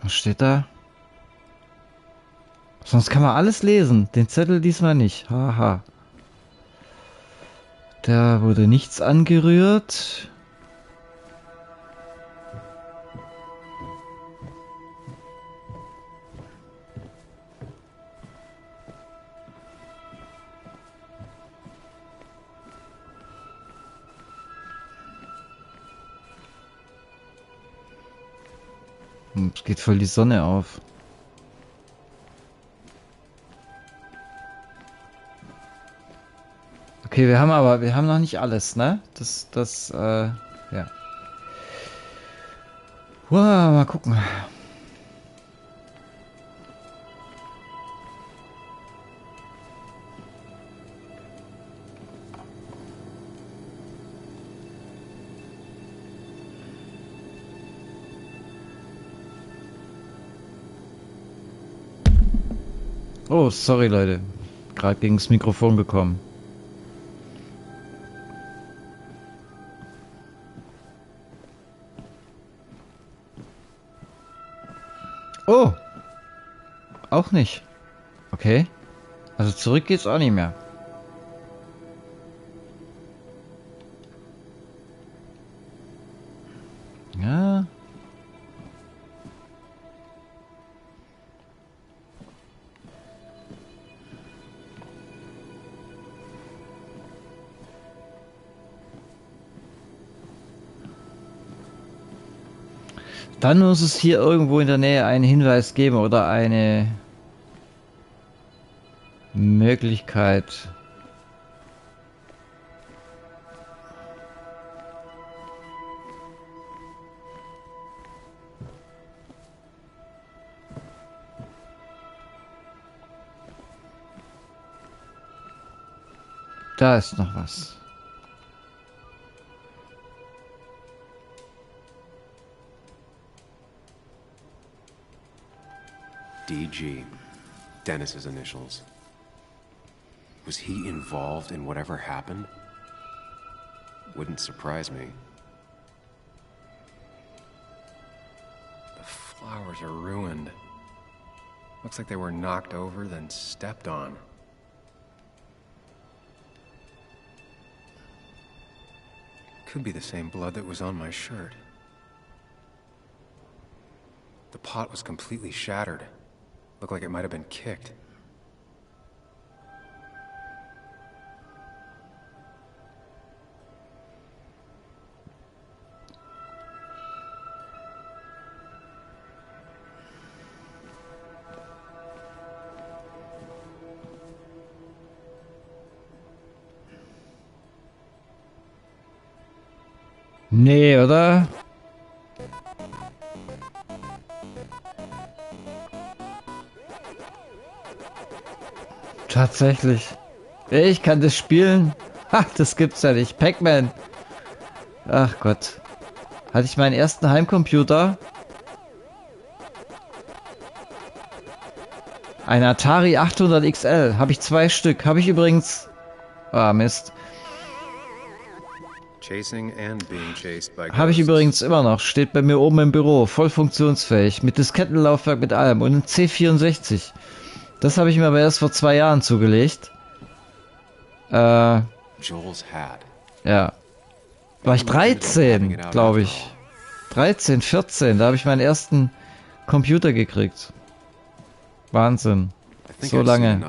Was steht da? Sonst kann man alles lesen. Den Zettel diesmal nicht. Haha. Da wurde nichts angerührt. Es geht voll die Sonne auf. Okay, wir haben noch nicht alles, ne? Ja. Wow, mal gucken. Oh, sorry Leute. Gerade gegen das Mikrofon gekommen. Oh! Auch nicht. Okay. Also zurück geht's auch nicht mehr. Dann muss es hier irgendwo in der Nähe einen Hinweis geben oder eine Möglichkeit. Da ist noch was. DG. Dennis's initials. Was he involved in whatever happened? Wouldn't surprise me. The flowers are ruined. Looks like they were knocked over, then stepped on. Could be the same blood that was on my shirt. The pot was completely shattered. Looked like it might have been kicked. Nee, oder? Tatsächlich. Ich kann das spielen. Ha, das gibt's ja nicht. Pac-Man. Ach Gott. Hatte ich meinen ersten Heimcomputer? Ein Atari 800 XL. Habe ich 2 Stück. Habe ich übrigens... Ah, Mist. Habe ich übrigens immer noch. Steht bei mir oben im Büro. Voll funktionsfähig. Mit Diskettenlaufwerk, mit allem. Und ein C64. Das habe ich mir aber erst vor 2 Jahren zugelegt. Joel's hat. Ja. War ich 13, glaube ich. 13, 14. Da habe ich meinen ersten Computer gekriegt. Wahnsinn. So lange.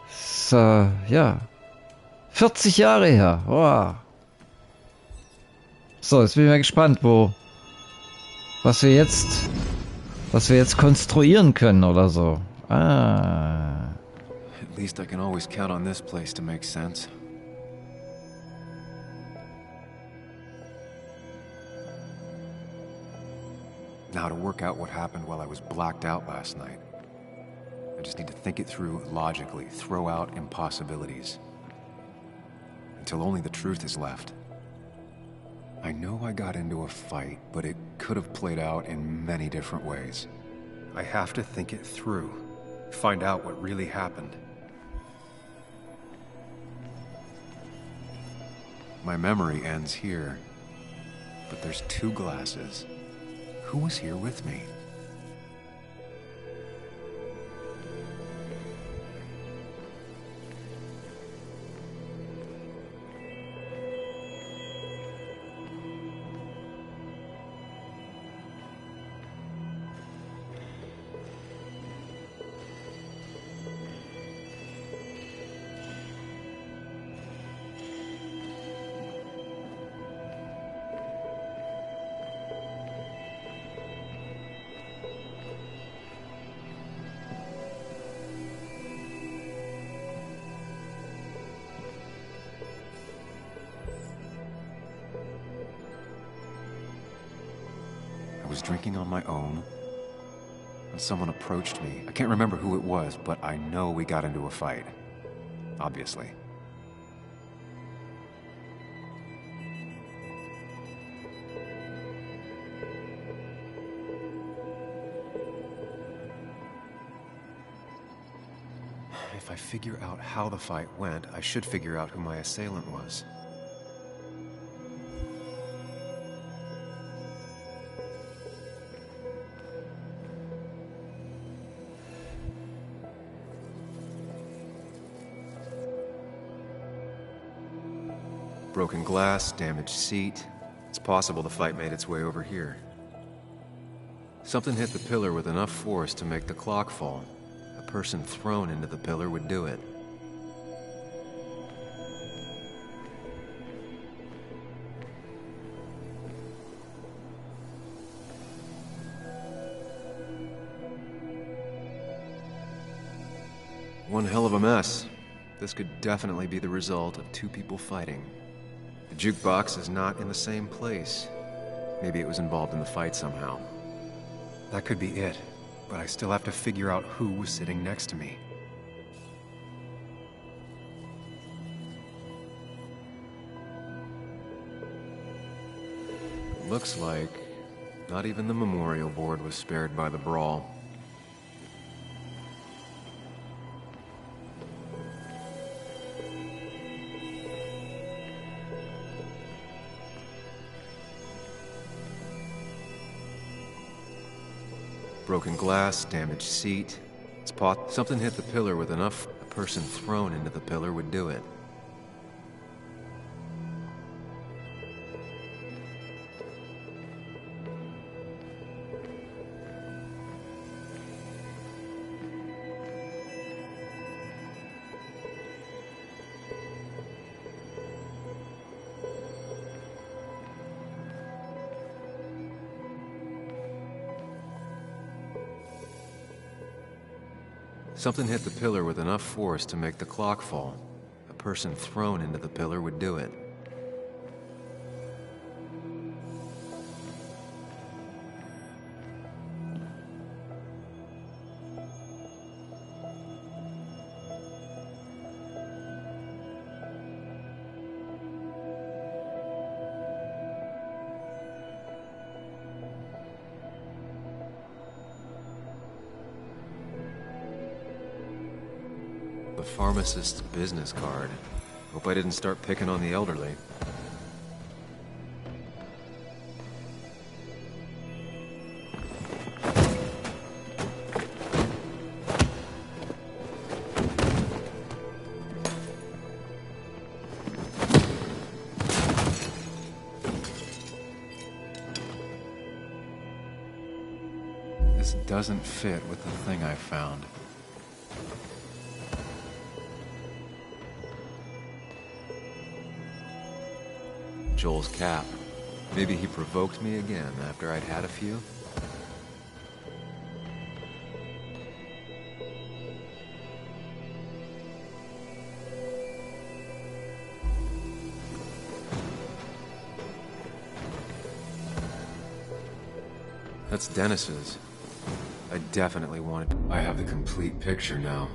So, ja. 40 Jahre her. Wow. So, jetzt bin ich mal gespannt, was wir jetzt konstruieren können oder so. Ah. At least I can always count on this place to make sense. Now to work out what happened while I was blacked out last night. I just need to think it through logically, throw out impossibilities. Until only the truth is left. I know I got into a fight, but it could have played out in many different ways. I have to think it through, find out what really happened. My memory ends here, but there's 2 glasses. Who was here with me? I was drinking on my own, and someone approached me. I can't remember who it was, but I know we got into a fight. Obviously. If I figure out how the fight went, I should figure out who my assailant was. Broken glass, damaged seat. It's possible the fight made its way over here. Something hit the pillar with enough force to make the clock fall. a person thrown into the pillar would do it. One hell of a mess. This could definitely be the result of two people fighting. The jukebox is not in the same place. Maybe it was involved in the fight somehow. That could be it, but I still have to figure out who was sitting next to me. Looks like not even the memorial board was spared by the brawl. Broken glass, damaged seat. It's something hit the pillar with enough. A person thrown into the pillar would do it. Something hit the pillar with enough force to make the clock fall. A person thrown into the pillar would do it. The pharmacist's business card. Hope I didn't start picking on the elderly. This doesn't fit with the thing I found. Joel's cap. Maybe he provoked me again after I'd had a few. That's Dennis's. I definitely wanted. I have the complete picture now.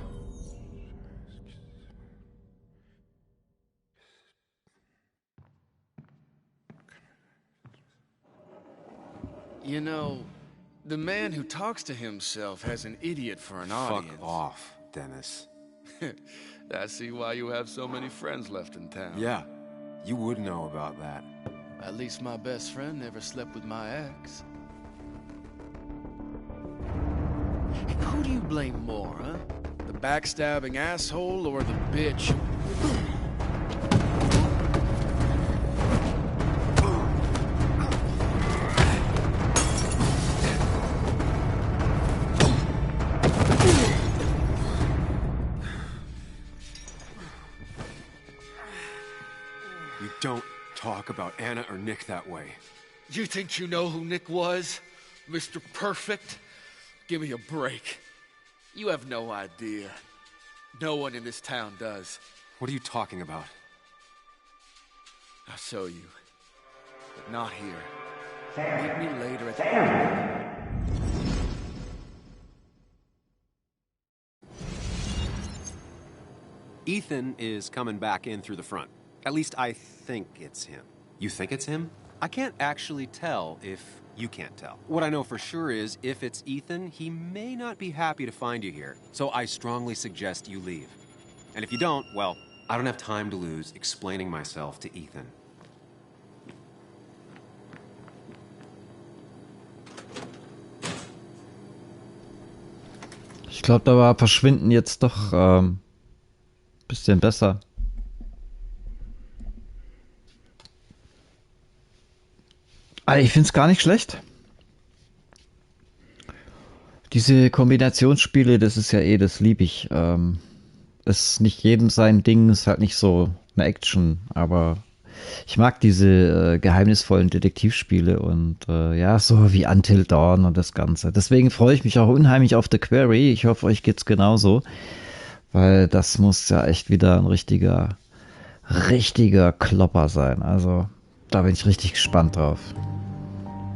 You know, the man who talks to himself has an idiot for an audience. Fuck off, Dennis. I see why you have so many friends left in town. Yeah, you would know about that. At least my best friend never slept with my ex. Who do you blame more, huh? The backstabbing asshole or the bitch? Don't talk about Anna or Nick that way. You think you know who Nick was? Mr. Perfect? Give me a break. You have no idea. No one in this town does. What are you talking about? I'll show you. But not here. Meet me later at the... Ethan is coming back in through the front. At least I think it's him. You think it's him? I can't actually tell if you can't tell. What I know for sure is, if it's Ethan, he may not be happy to find you here. So I strongly suggest you leave. And if you don't, well, I don't have time to lose explaining myself to Ethan. Ich glaube, da war Verschwinden jetzt doch bisschen besser. Also ich finde es gar nicht schlecht. Diese Kombinationsspiele, das ist ja das liebe ich. Ist nicht jedem sein Ding, ist halt nicht so eine Action, aber ich mag diese geheimnisvollen Detektivspiele und ja, so wie Until Dawn und das Ganze. Deswegen freue ich mich auch unheimlich auf The Quarry. Ich hoffe, euch geht's genauso, weil das muss ja echt wieder ein richtiger Klopper sein. Also, da bin ich richtig gespannt drauf.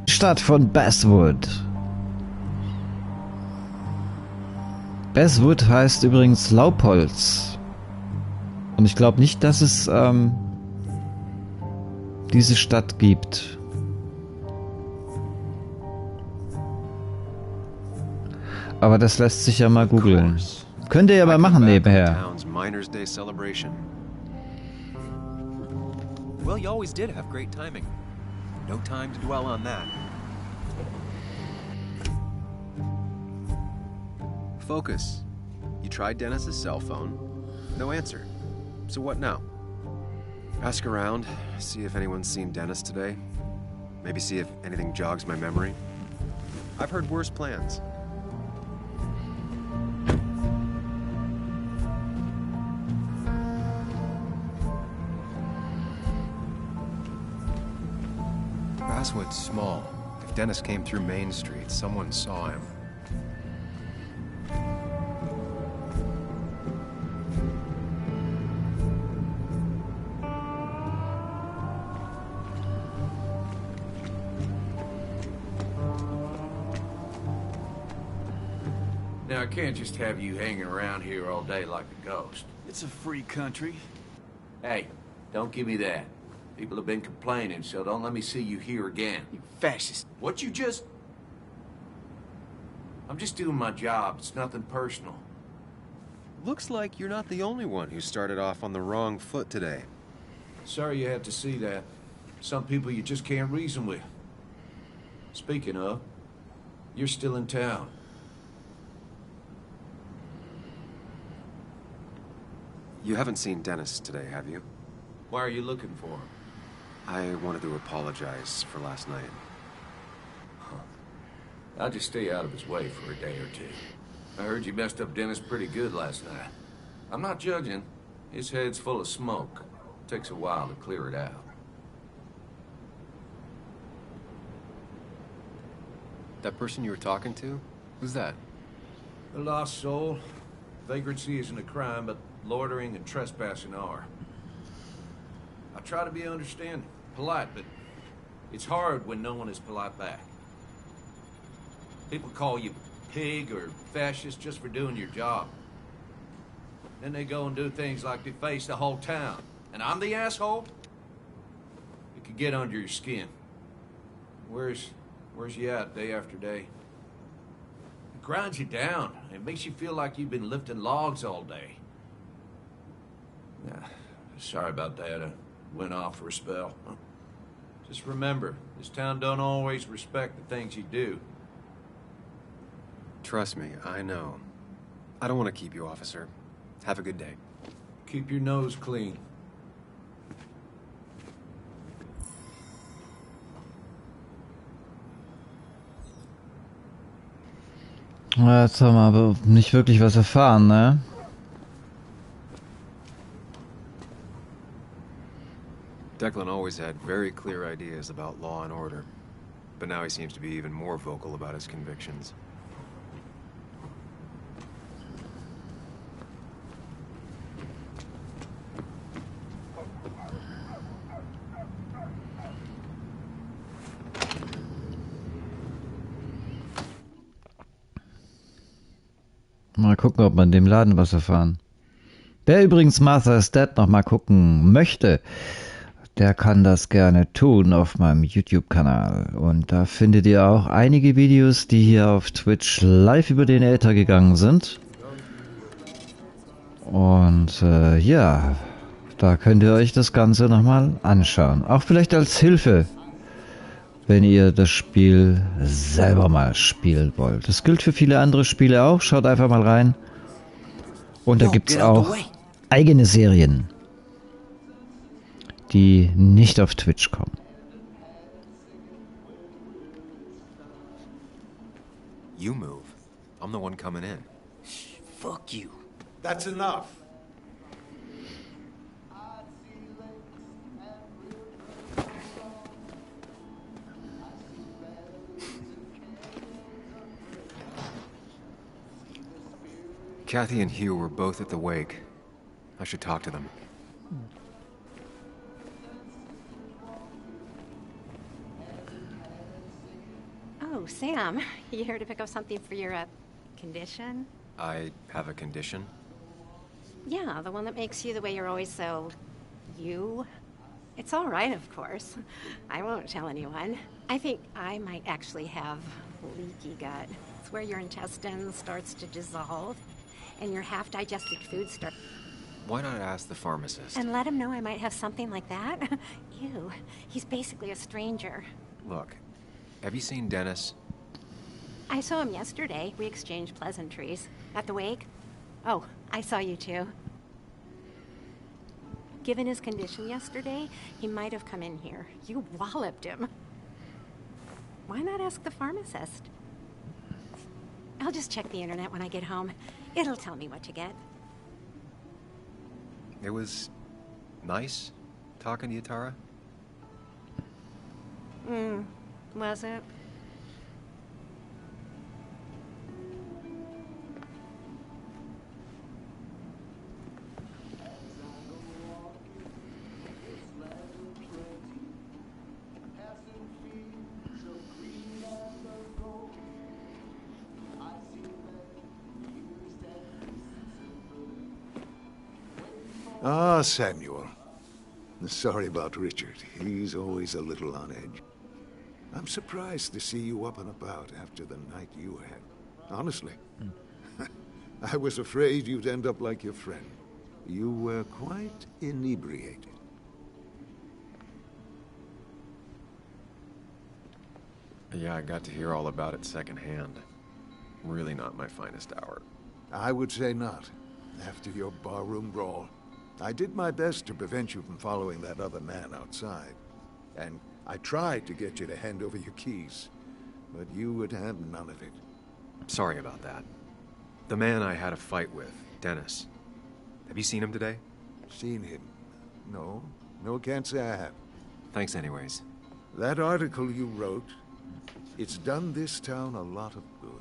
Stadt von Basswood. Basswood heißt übrigens Laubholz. Und ich glaube nicht, dass es diese Stadt gibt. Aber das lässt sich ja mal googeln. Könnt ihr ja mal machen nebenher. Well, you always did have great timing. No time to dwell on that. Focus. You tried Dennis's cell phone. No answer. So what now? Ask around, see if anyone's seen Dennis today. Maybe see if anything jogs my memory. I've heard worse plans. Basswood's small. If Dennis came through Main Street, someone saw him. Now, I can't just have you hanging around here all day like a ghost. It's a free country. Hey, don't give me that. People have been complaining, so don't let me see you here again. You fascist. What you just... I'm just doing my job. It's nothing personal. Looks like you're not the only one who started off on the wrong foot today. Sorry you had to see that. Some people you just can't reason with. Speaking of, you're still in town. You haven't seen Dennis today, have you? Why are you looking for him? I wanted to apologize for last night. I'll just stay out of his way for a day or two. I heard you messed up Dennis pretty good last night. I'm not judging. His head's full of smoke. Takes a while to clear it out. That person you were talking to? Who's that? A lost soul. Vagrancy isn't a crime, but loitering and trespassing are. I try to be understanding, polite, but it's hard when no one is polite back. People call you pig or fascist just for doing your job. Then they go and do things like deface the whole town. And I'm the asshole? It could get under your skin. Where's you at day after day? It grinds you down. It makes you feel like you've been lifting logs all day. Yeah, sorry about that. I went off for a spell. Just remember, this town don't always respect the things you do. Trust me, I know. I don't want to keep you, officer. Have a good day. Keep your nose clean. Jetzt haben wir aber nicht wirklich was erfahren, ne? Declan always had very clear ideas about law and order, but now he seems to be even more vocal about his convictions. Mal gucken, ob man in dem Laden was erfahren. Wer übrigens Martha's Dead noch mal gucken möchte, der kann das gerne tun auf meinem YouTube-Kanal. Und da findet ihr auch einige Videos, die hier auf Twitch live über den Äther gegangen sind. Und ja, da könnt ihr euch das Ganze nochmal anschauen. Auch vielleicht als Hilfe, wenn ihr das Spiel selber mal spielen wollt. Das gilt für viele andere Spiele auch. Schaut einfach mal rein. Und da gibt es auch eigene Serien, die nicht auf Twitch kommen. You move. I'm the one coming in. Fuck you. That's enough. Kathy and Hugh were both at the wake. I should talk to them. Oh, Sam, you here to pick up something for your, condition? I have a condition? Yeah, the one that makes you the way you're always so... you? It's all right, of course. I won't tell anyone. I think I might actually have leaky gut. It's where your intestine starts to dissolve, and your half-digested food starts... Why not ask the pharmacist? And let him know I might have something like that? Ew, he's basically a stranger. Look, have you seen Dennis? I saw him yesterday. We exchanged pleasantries. At the wake? Oh, I saw you too. Given his condition yesterday, he might have come in here. You walloped him. Why not ask the pharmacist? I'll just check the internet when I get home. It'll tell me what to get. It was nice talking to you, Tara. Was it? Ah, Samuel. Sorry about Richard. He's always a little on edge. I'm surprised to see you up and about after the night you had. Honestly. I was afraid you'd end up like your friend. You were quite inebriated. Yeah, I got to hear all about it secondhand. Really not my finest hour. I would say not. After your barroom brawl. I did my best to prevent you from following that other man outside. And I tried to get you to hand over your keys. But you would have none of it. Sorry about that. The man I had a fight with, Dennis. Have you seen him today? Seen him? No. No, can't say I have. Thanks anyways. That article you wrote, it's done this town a lot of good.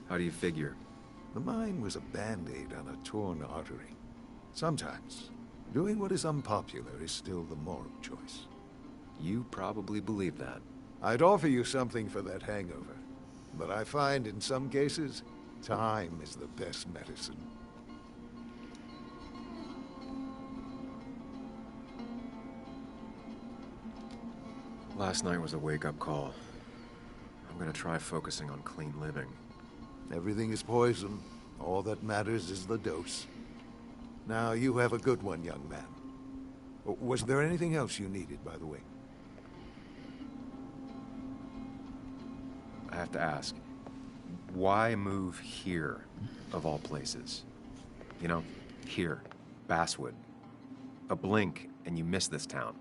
How do you figure? The mine was a band-aid on a torn artery. Sometimes, doing what is unpopular is still the moral choice. You probably believe that. I'd offer you something for that hangover, but I find in some cases, time is the best medicine. Last night was a wake-up call. I'm gonna try focusing on clean living. Everything is poison. All that matters is the dose. Now, you have a good one, young man. Was there anything else you needed, by the way? I have to ask, why move here, of all places? You know, here, Basswood. A blink and you miss this town.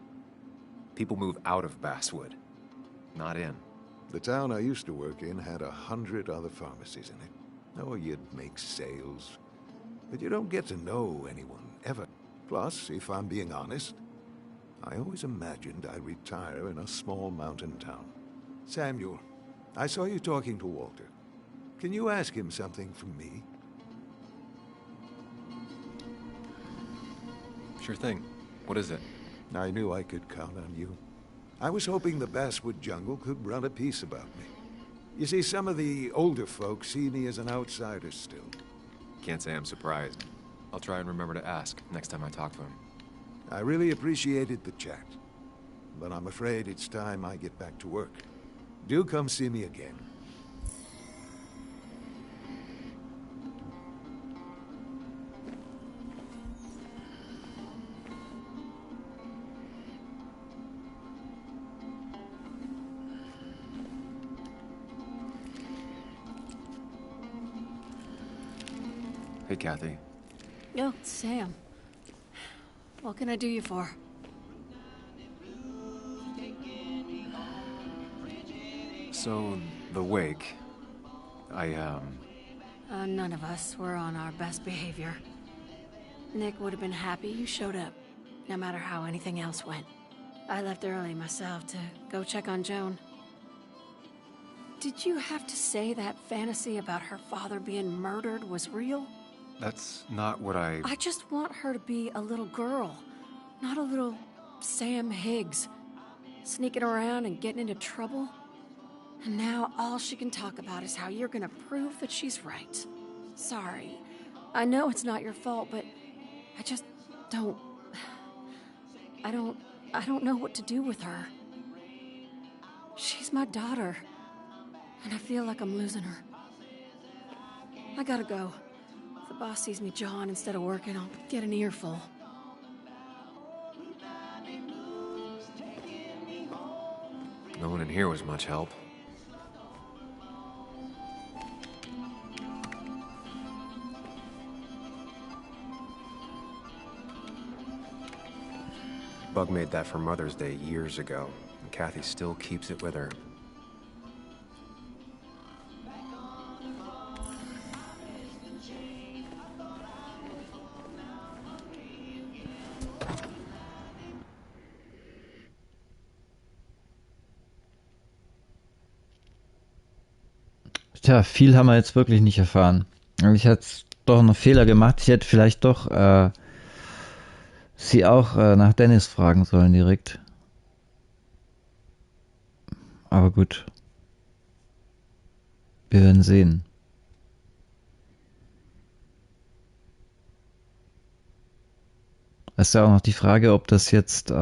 People move out of Basswood, not in. The town I used to work in had 100 other pharmacies in it. Oh, you'd make sales. But you don't get to know anyone, ever. Plus, if I'm being honest, I always imagined I'd retire in a small mountain town. Samuel, I saw you talking to Walter. Can you ask him something from me? Sure thing. What is it? I knew I could count on you. I was hoping the Basswood jungle could run a piece about me. You see, some of the older folks see me as an outsider still. Can't say I'm surprised. I'll try and remember to ask next time I talk to him. I really appreciated the chat, but I'm afraid it's time I get back to work. Do come see me again. Hey, Kathy. Oh, Sam. What can I do you for? So, the wake. None of us were on our best behavior. Nick would have been happy you showed up, no matter how anything else went. I left early myself to go check on Joan. Did you have to say that fantasy about her father being murdered was real? That's not what I just want her to be a little girl, not a little Sam Higgs, sneaking around and getting into trouble. And now all she can talk about is how you're gonna prove that she's right. Sorry. I know it's not your fault, but I just don't... I don't know what to do with her. She's my daughter, and I feel like I'm losing her. I gotta go. If the boss sees me jawing instead of working, I'll get an earful. No one in here was much help. Bug made that for Mother's Day years ago, and Kathy still keeps it with her. Tja, viel haben wir jetzt wirklich nicht erfahren. Ich hätte doch noch Fehler gemacht. Ich hätte vielleicht doch sie auch nach Dennis fragen sollen direkt. Aber gut. Wir werden sehen. Es ist ja auch noch die Frage, ob das jetzt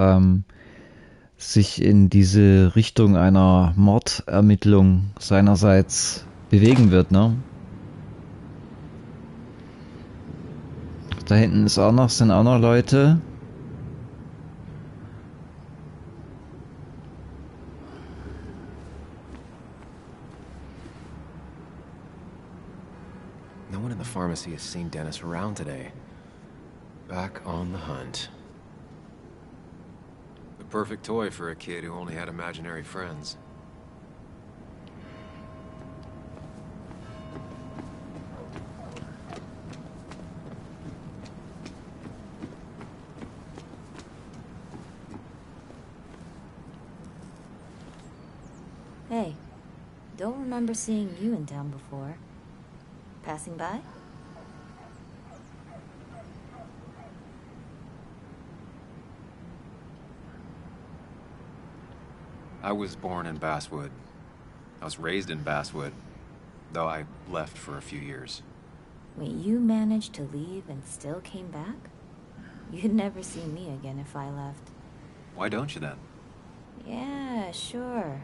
sich in diese Richtung einer Mordermittlung seinerseits bewegen wird, ne? Da hinten sind auch noch Leute. No one in the pharmacy has seen Dennis around today. Back on the hunt. The perfect toy for a kid who only had imaginary friends. Hey, don't remember seeing you in town before. Passing by? I was born in Basswood. I was raised in Basswood, though I left for a few years. Wait, you managed to leave and still came back? You'd never see me again if I left. Why don't you then? Yeah, sure.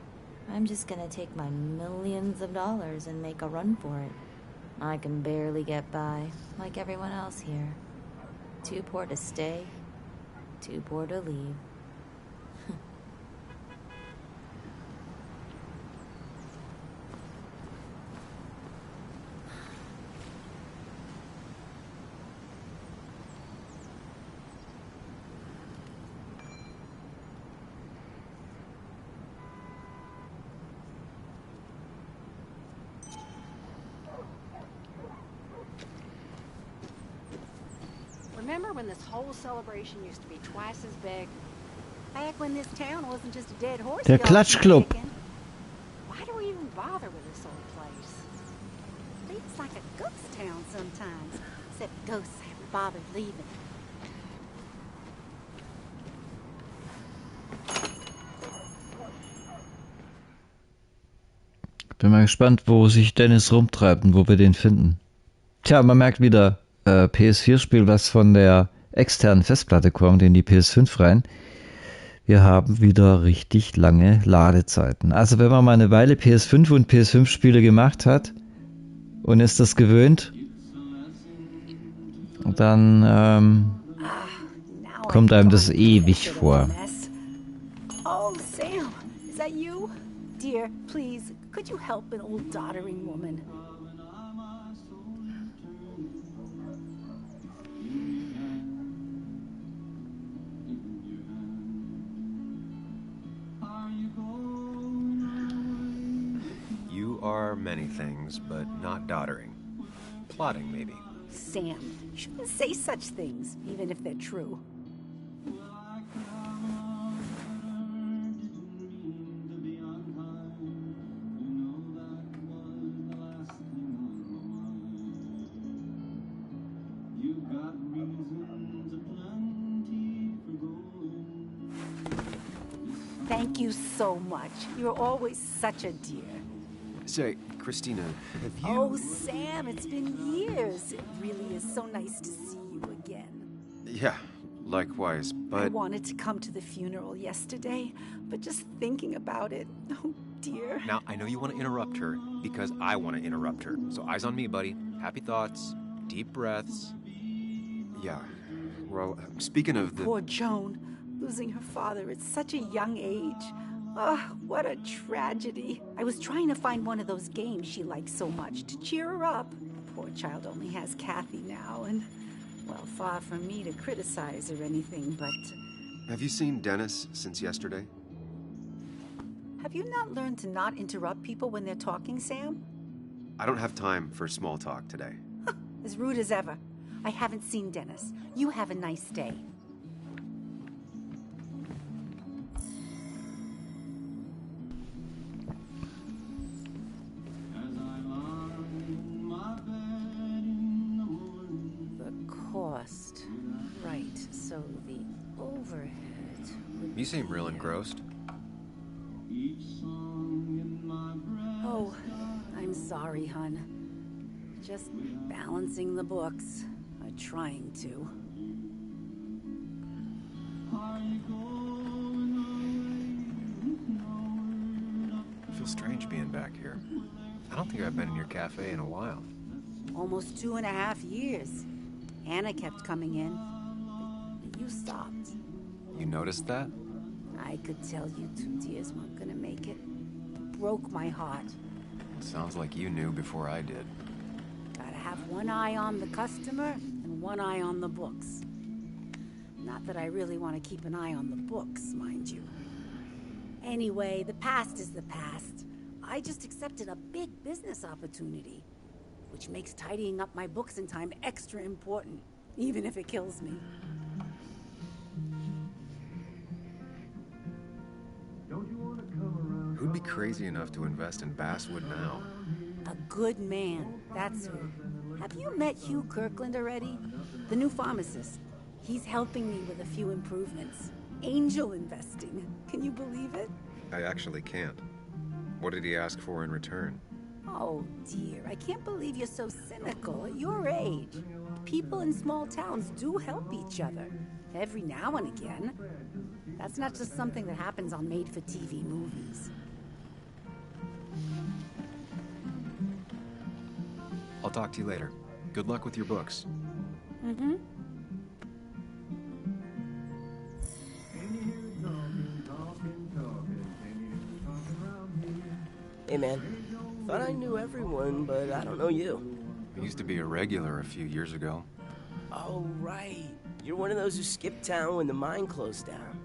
I'm just gonna take my millions of dollars and make a run for it. I can barely get by, like everyone else here. Too poor to stay, too poor to leave. Remember when this whole celebration used to be twice as big? Back when this town wasn't just a dead horse. Der Klatschclub. Why do we even bother with this old place? It's like a ghost town sometimes, except ghosts haven't bothered leaving. Bin mal gespannt, wo sich Dennis rumtreibt und wo wir den finden. Tja, man merkt wieder, PS4-Spiel, was von der externen Festplatte kommt, in die PS5 rein. Wir haben wieder richtig lange Ladezeiten. Also wenn man mal eine Weile PS5 und PS5-Spiele gemacht hat und ist das gewöhnt, dann kommt einem das ewig vor. Oh, Sam, is that you? Dear, please, could you help an old doddering woman? are many things, but not doddering. Plotting, maybe. Sam, you shouldn't say such things, even if they're true. Thank you so much. You're always such a dear. Say, Christina, have you... Oh, Sam, it's been years. It really is so nice to see you again. Yeah, likewise, but... I wanted to come to the funeral yesterday, but just thinking about it, oh dear. Now, I know you want to interrupt her, because I want to interrupt her. So eyes on me, buddy. Happy thoughts, deep breaths. Yeah, well, speaking of the... Poor Joan. Losing her father at such a young age. Oh, what a tragedy. I was trying to find one of those games she likes so much to cheer her up. Poor child only has Kathy now, and, well, far from me to criticize or anything, but... Have you seen Dennis since yesterday? Have you not learned to not interrupt people when they're talking, Sam? I don't have time for small talk today. As rude as ever. I haven't seen Dennis. You have a nice day. Right, so the overhead would... You seem real engrossed. Oh, I'm sorry, hon. Just balancing the books. Trying to. I feel strange being back here. I don't think I've been in your cafe in a while. Almost 2.5 years. Anna kept coming in, but you stopped. You noticed that? I could tell you 2 dears weren't gonna make it. It broke my heart. Sounds like you knew before I did. Gotta have one eye on the customer and one eye on the books. Not that I really want to keep an eye on the books, mind you. Anyway, the past is the past. I just accepted a big business opportunity, which makes tidying up my books in time extra important, even if it kills me. Who'd be crazy enough to invest in Basswood now? A good man, that's who. Have you met Hugh Kirkland already? The new pharmacist. He's helping me with a few improvements. Angel investing. Can you believe it? I actually can't. What did he ask for in return? Oh, dear. I can't believe you're so cynical at your age. People in small towns do help each other. Every now and again. That's not just something that happens on made-for-TV movies. I'll talk to you later. Good luck with your books. Mm-hmm. Hey, man. Thought I knew everyone, but I don't know you. I used to be a regular a few years ago. Oh, right. You're one of those who skipped town when the mine closed down.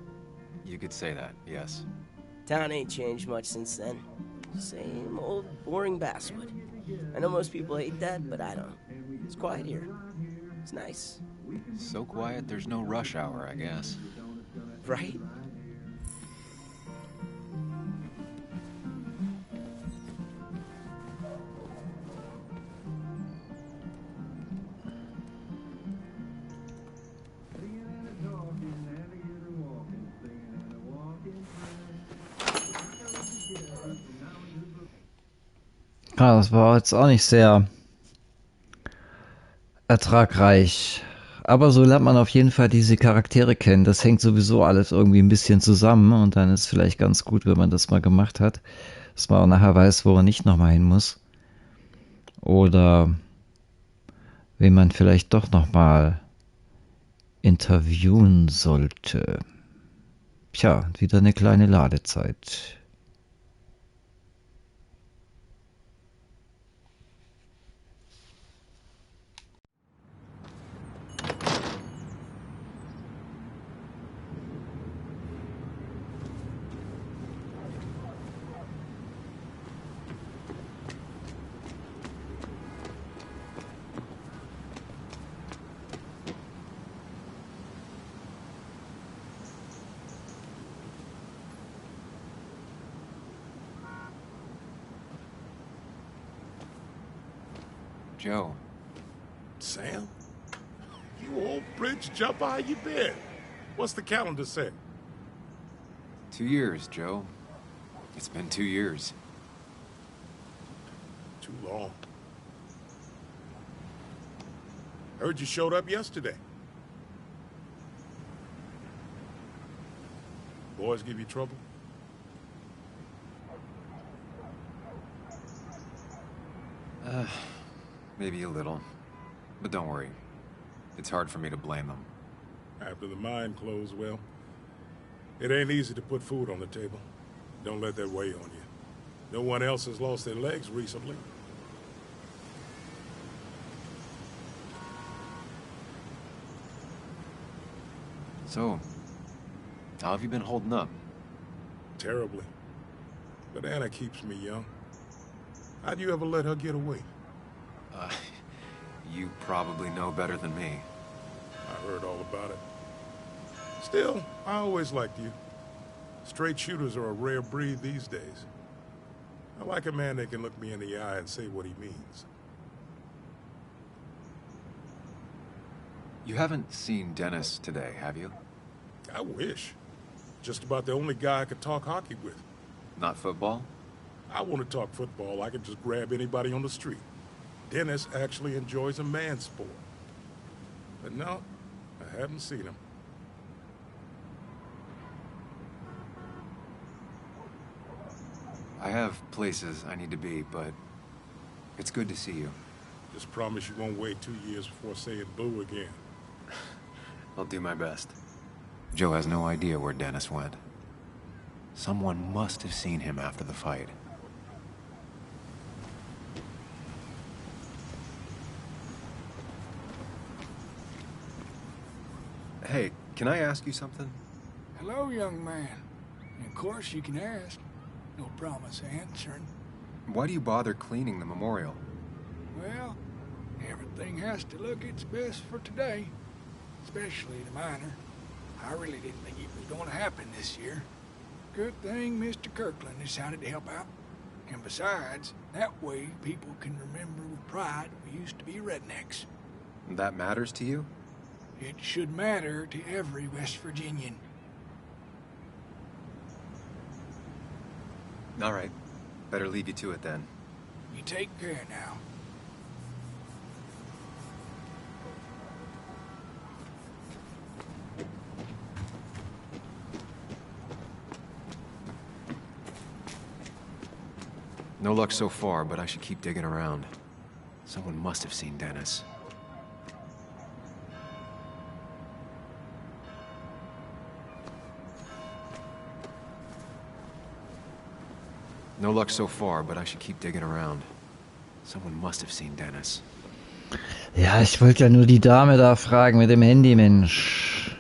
You could say that, yes. Town ain't changed much since then. Same old boring Basswood. I know most people hate that, but I don't. It's quiet here. It's nice. So quiet there's no rush hour, I guess. Right? Ja, das war jetzt auch nicht sehr ertragreich. Aber so lernt man auf jeden Fall diese Charaktere kennen. Das hängt sowieso alles irgendwie ein bisschen zusammen und dann ist vielleicht ganz gut, wenn man das mal gemacht hat, dass man auch nachher weiß, wo er nicht nochmal hin muss. Oder wen man vielleicht doch nochmal interviewen sollte. Tja, wieder eine kleine Ladezeit. Joe. Sam? You old bridge jumper, how you been? What's the calendar say? 2 years, Joe. It's been 2 years. Too long. Heard you showed up yesterday. Boys give you trouble? Maybe a little. But don't worry. It's hard for me to blame them. After the mine closed, well, it ain't easy to put food on the table. Don't let that weigh on you. No one else has lost their legs recently. So, how have you been holding up? Terribly. But Anna keeps me young. How'd you ever let her get away? You probably know better than me. I heard all about it. Still, I always liked you. Straight shooters are a rare breed these days. I like a man that can look me in the eye and say what he means. You haven't seen Dennis today, have you? I wish. Just about the only guy I could talk hockey with. Not football? I want to talk football. I can just grab anybody on the street. Dennis actually enjoys a man's sport. But no, I haven't seen him. I have places I need to be, but it's good to see you. Just promise you won't wait 2 years before saying boo again. I'll do my best. Joe has no idea where Dennis went. Someone must have seen him after the fight. Hey, can I ask you something? Hello, young man. Of course you can ask. No promise answering. Why do you bother cleaning the memorial? Well, everything has to look its best for today. Especially the miner. I really didn't think it was going to happen this year. Good thing Mr. Kirkland decided to help out. And besides, that way people can remember with pride we used to be rednecks. That matters to you? It should matter to every West Virginian. All right. Better leave you to it then. You take care now. No luck so far, but I should keep digging around. Someone must have seen Dennis. No luck so far, but I should keep digging around. Someone must have seen Dennis. Ja, ich wollte ja nur die Dame da fragen mit dem Handy, Mensch.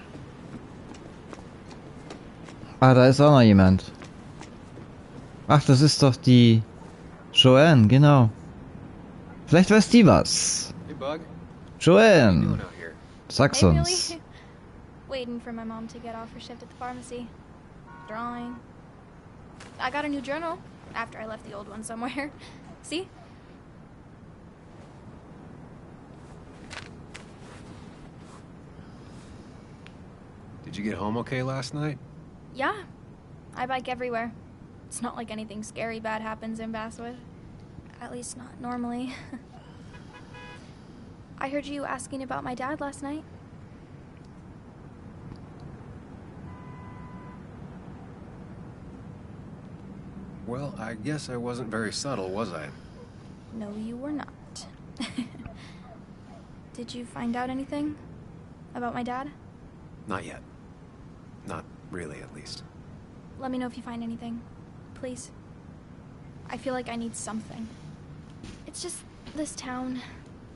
Ah, da ist auch noch jemand. Ach, das ist doch die Joanne, genau. Vielleicht weiß die was. Hey, Bug. Joanne, sag's Hey, uns. Millie. Waiting for my mom to get off her shift at the pharmacy. Drawing. I got a new journal after I left the old one somewhere. See? Did you get home okay last night? Yeah. I bike everywhere. It's not like anything scary bad happens in Basswood. At least not normally. I heard you asking about my dad last night. Well, I guess I wasn't very subtle, was I? No, you were not. Did you find out anything about my dad? Not yet. Not really, at least. Let me know if you find anything. Please. I feel like I need something. It's just this town,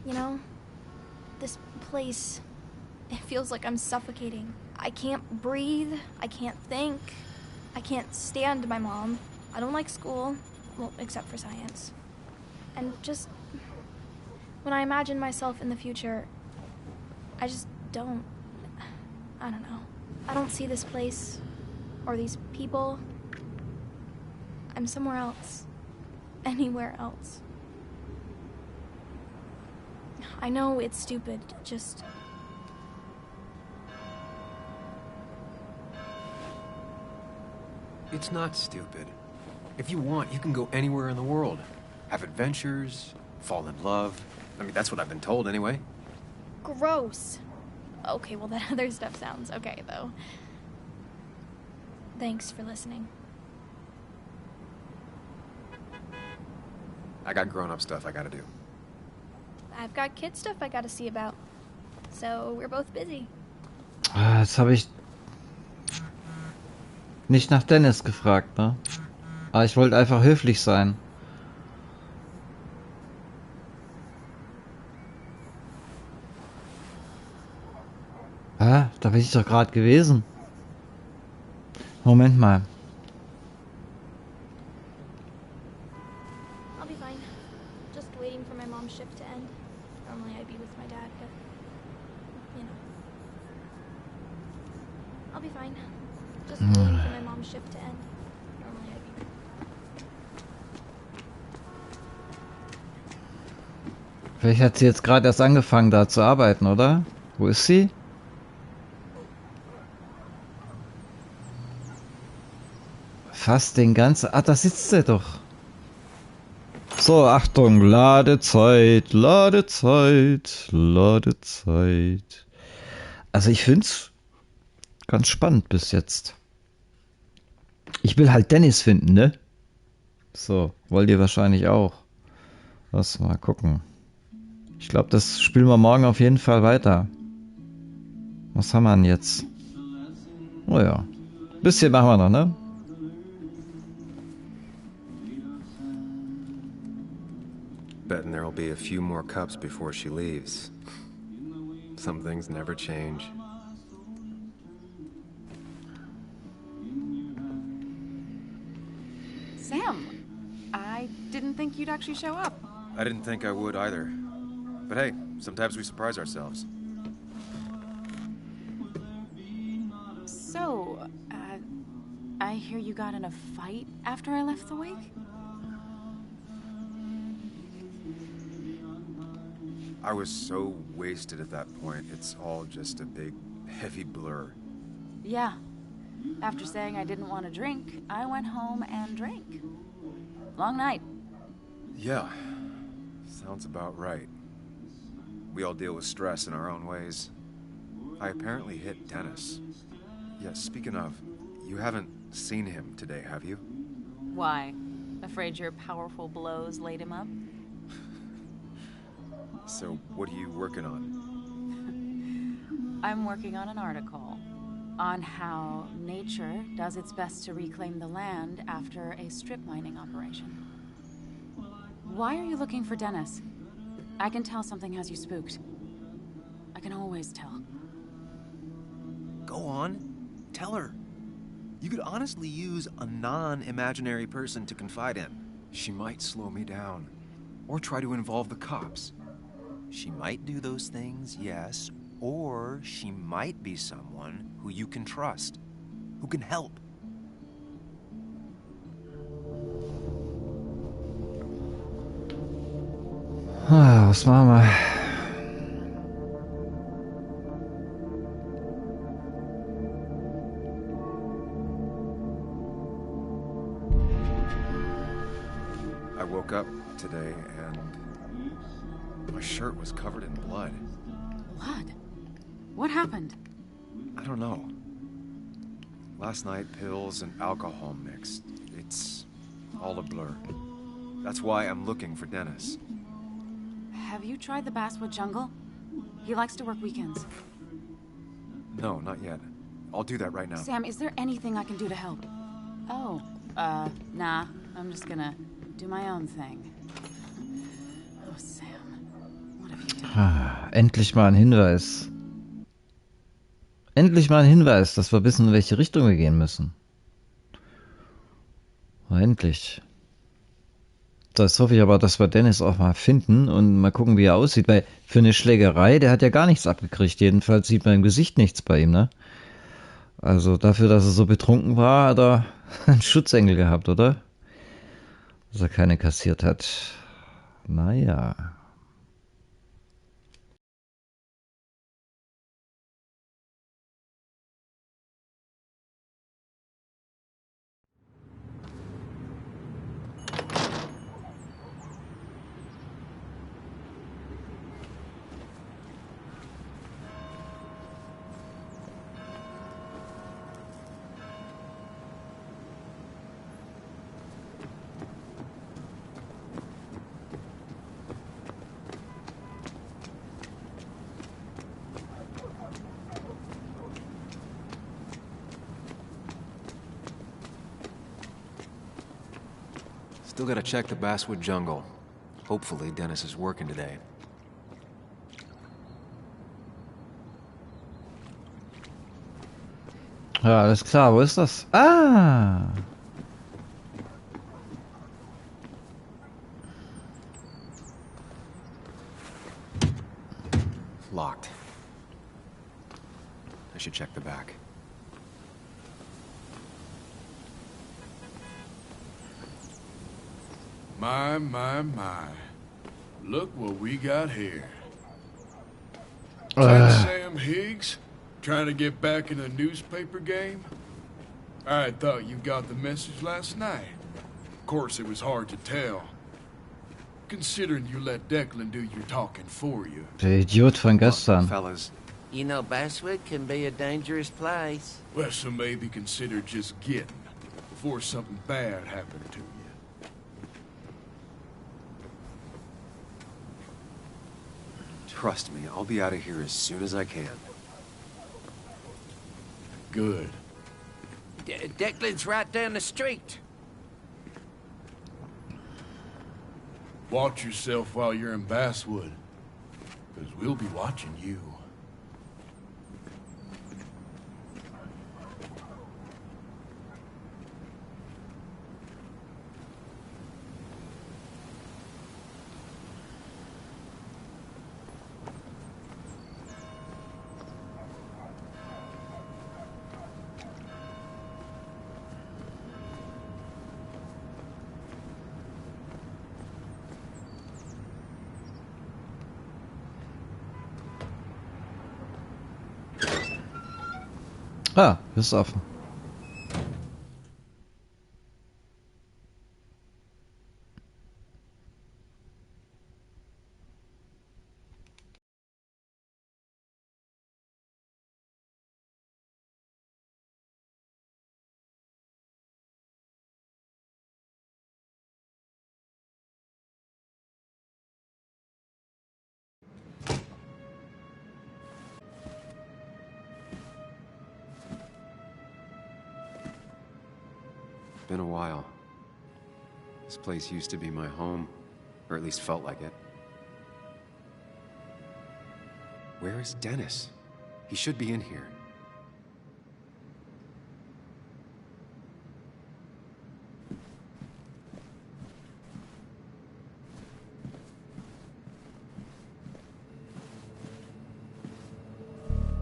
you know? This place. It feels like I'm suffocating. I can't breathe. I can't think. I can't stand my mom. I don't like school. Well, except for science. And just... when I imagine myself in the future, I just don't... I don't know. I don't see this place. Or these people. I'm somewhere else. Anywhere else. I know it's stupid, just... It's not stupid. If you want, you can go anywhere in the world. Have adventures, fall in love. I mean, that's what I've been told anyway. Gross. Okay, well that other stuff sounds okay, though. Thanks for listening. I got grown-up stuff I gotta do. I've got kid stuff I gotta see about. So, we're both busy. Jetzt habe ich nicht nach Dennis gefragt, ne? Aber ich wollte einfach höflich sein. Hä? Da bin ich doch gerade gewesen. Moment mal. I'll be fine. Just waiting for my mom's shift to end. Normally I'd be with my dad, but... you know. I'll be fine. Just waiting for my mom's shift to end. Normally I'd be... Vielleicht hat sie jetzt gerade erst angefangen da zu arbeiten, oder? Wo ist sie? Fast den ganzen... Ah, da sitzt sie doch. So, Achtung, Ladezeit, Ladezeit, Ladezeit. Also ich find's ganz spannend bis jetzt. Ich will halt Dennis finden, ne? So, wollt ihr wahrscheinlich auch. Lass mal gucken. Ich glaube, das spielen wir morgen auf jeden Fall weiter. Was haben wir denn jetzt? Oh ja. Bisschen machen wir noch, ne? Betting there'll be a few more cups before she leaves. Some things never change. Sam, I didn't think you'd actually show up. I didn't think I would either. But hey, sometimes we surprise ourselves. So, I hear you got in a fight after I left the wake? I was so wasted at that point, it's all just a big, heavy blur. Yeah. After saying I didn't want to drink, I went home and drank. Long night. Yeah, sounds about right. We all deal with stress in our own ways. I apparently hit Dennis. Yeah, speaking of, you haven't seen him today, have you? Why? Afraid your powerful blows laid him up? So, what are you working on? I'm working on an article on how nature does its best to reclaim the land after a strip mining operation. Why are you looking for Dennis? I can tell something has you spooked. I can always tell. Go on. Tell her. You could honestly use a non-imaginary person to confide in. She might slow me down. Or try to involve the cops. She might do those things, yes. Or she might be someone who you can trust. Who can help. Was machen wir? I woke up today and my shirt was covered in blood. Blood? What happened? I don't know. Last night, pills and alcohol mixed. It's all a blur. That's why I'm looking for Dennis. Have you tried the Basswood jungle? He likes to work weekends. No, not yet. I'll do that right now. Sam, is there anything I can do to help? Oh, nah. I'm just gonna do my own thing. Oh, Sam. What have you done? Endlich mal ein Hinweis. Endlich mal ein Hinweis, dass wir wissen, in welche Richtung wir gehen müssen. Oh, endlich. Das hoffe ich aber, dass wir Dennis auch mal finden und mal gucken, wie er aussieht. Weil für eine Schlägerei, der hat ja gar nichts abgekriegt. Jedenfalls sieht man im Gesicht nichts bei ihm, ne? Also dafür, dass er so betrunken war, hat er einen Schutzengel gehabt, oder? Dass er keine kassiert hat. Naja. Still gotta check the Basswood jungle. Hopefully Dennis is working today. Ja, alles klar. Wo ist das? Ah! Locked. I should check the back. My, my. Look what we got here. Is that Sam Higgs? Trying to get back in the newspaper game? I thought you got the message last night. Of course, it was hard to tell. Considering you let Declan do your talking for you. Der Idiot von gestern. Fellas, You know, Basswood can be a dangerous place. Well, so maybe consider just getting before something bad happened to you. trust me, I'll be out of here as soon as I can. Good. Declan's right down the street. Watch yourself while you're in Basswood, because we'll be watching you. Ah, ist offen. Been a while. This place used to be my home, or at least felt like it. Where is Dennis? He should be in here.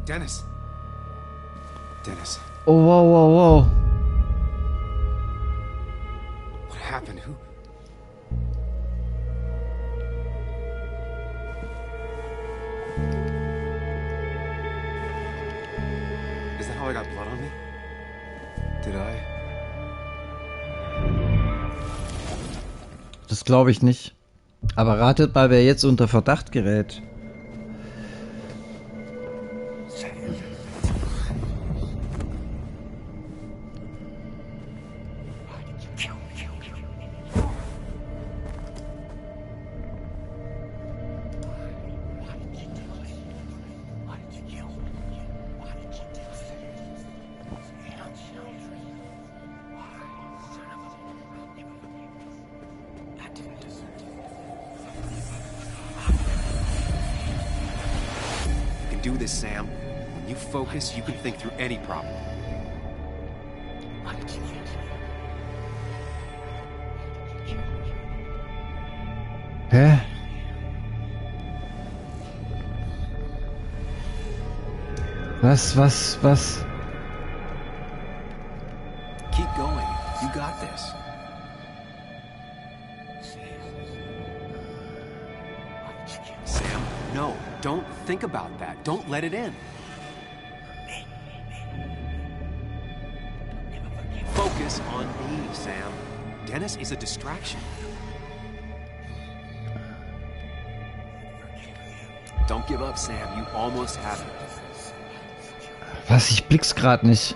Dennis! Dennis. Oh, whoa, whoa, whoa. What happened? Who? Is that how I got blood on me? Did I? Das glaube ich nicht. Aber ratet mal, wer jetzt unter Verdacht gerät. Do this, Sam. When you focus, you can think through any problem. Hä? Was? Keep going. You got this. Sam, no. Don't think about that. Don't let it in. Focus on me, Sam. Dennis is a distraction. Don't give up, Sam. You almost have it. Was? Ich blick's grad nicht.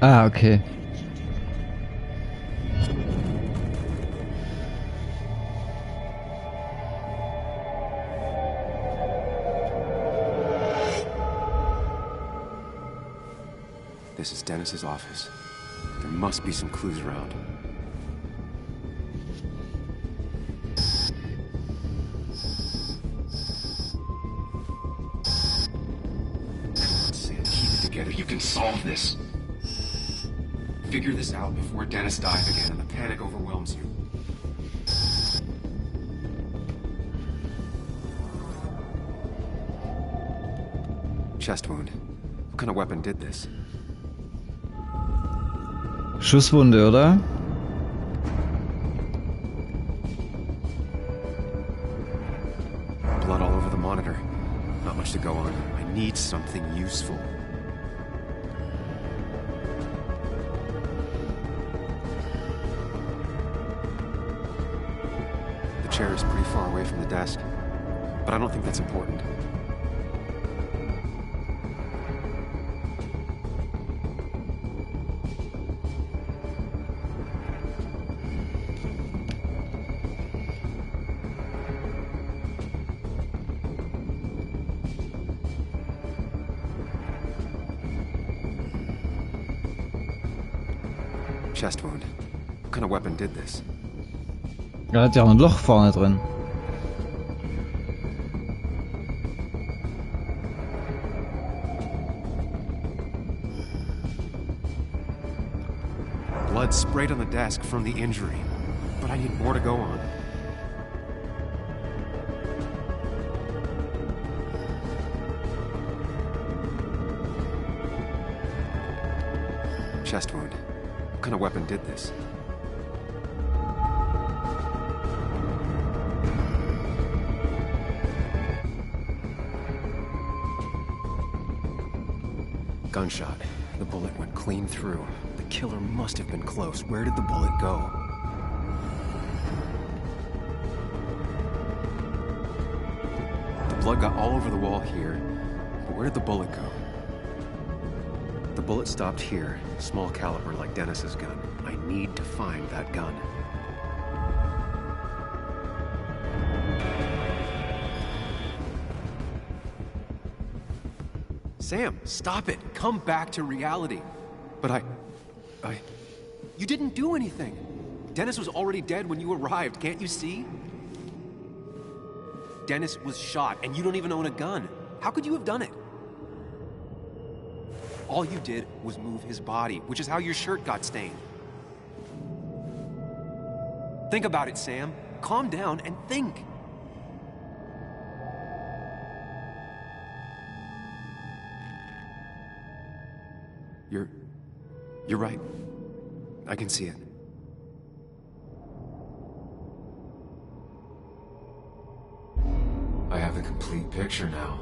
Ah, okay. this is Dennis's office. There must be some clues around. Sam, keep it together. You can solve this. Figure this out before Dennis dies again and the panic overwhelms you. Chest wound. What kind of weapon did this? Schusswunde, oder? Blood all over the monitor. Not much to go on. I need something useful. The chair is pretty far away from the desk, but I don't think that's important. Chest wound. What kind of weapon did this? Er hat ja auch ein Loch vorne drin. Blood sprayed on the desk from the injury, but I need more to go on. Chest wound. What kind of weapon did this? Gunshot. The bullet went clean through. The killer must have been close. Where did the bullet go? The blood got all over the wall here, but where did the bullet go? The bullet stopped here, small caliber like Dennis's gun. I need to find that gun. Sam, stop it. Come back to reality. But you didn't do anything. Dennis was already dead when you arrived, can't you see? Dennis was shot, and you don't even own a gun. How could you have done it? All you did was move his body, which is how your shirt got stained. Think about it, Sam. Calm down and think. You're right. I can see it. I have the complete picture now.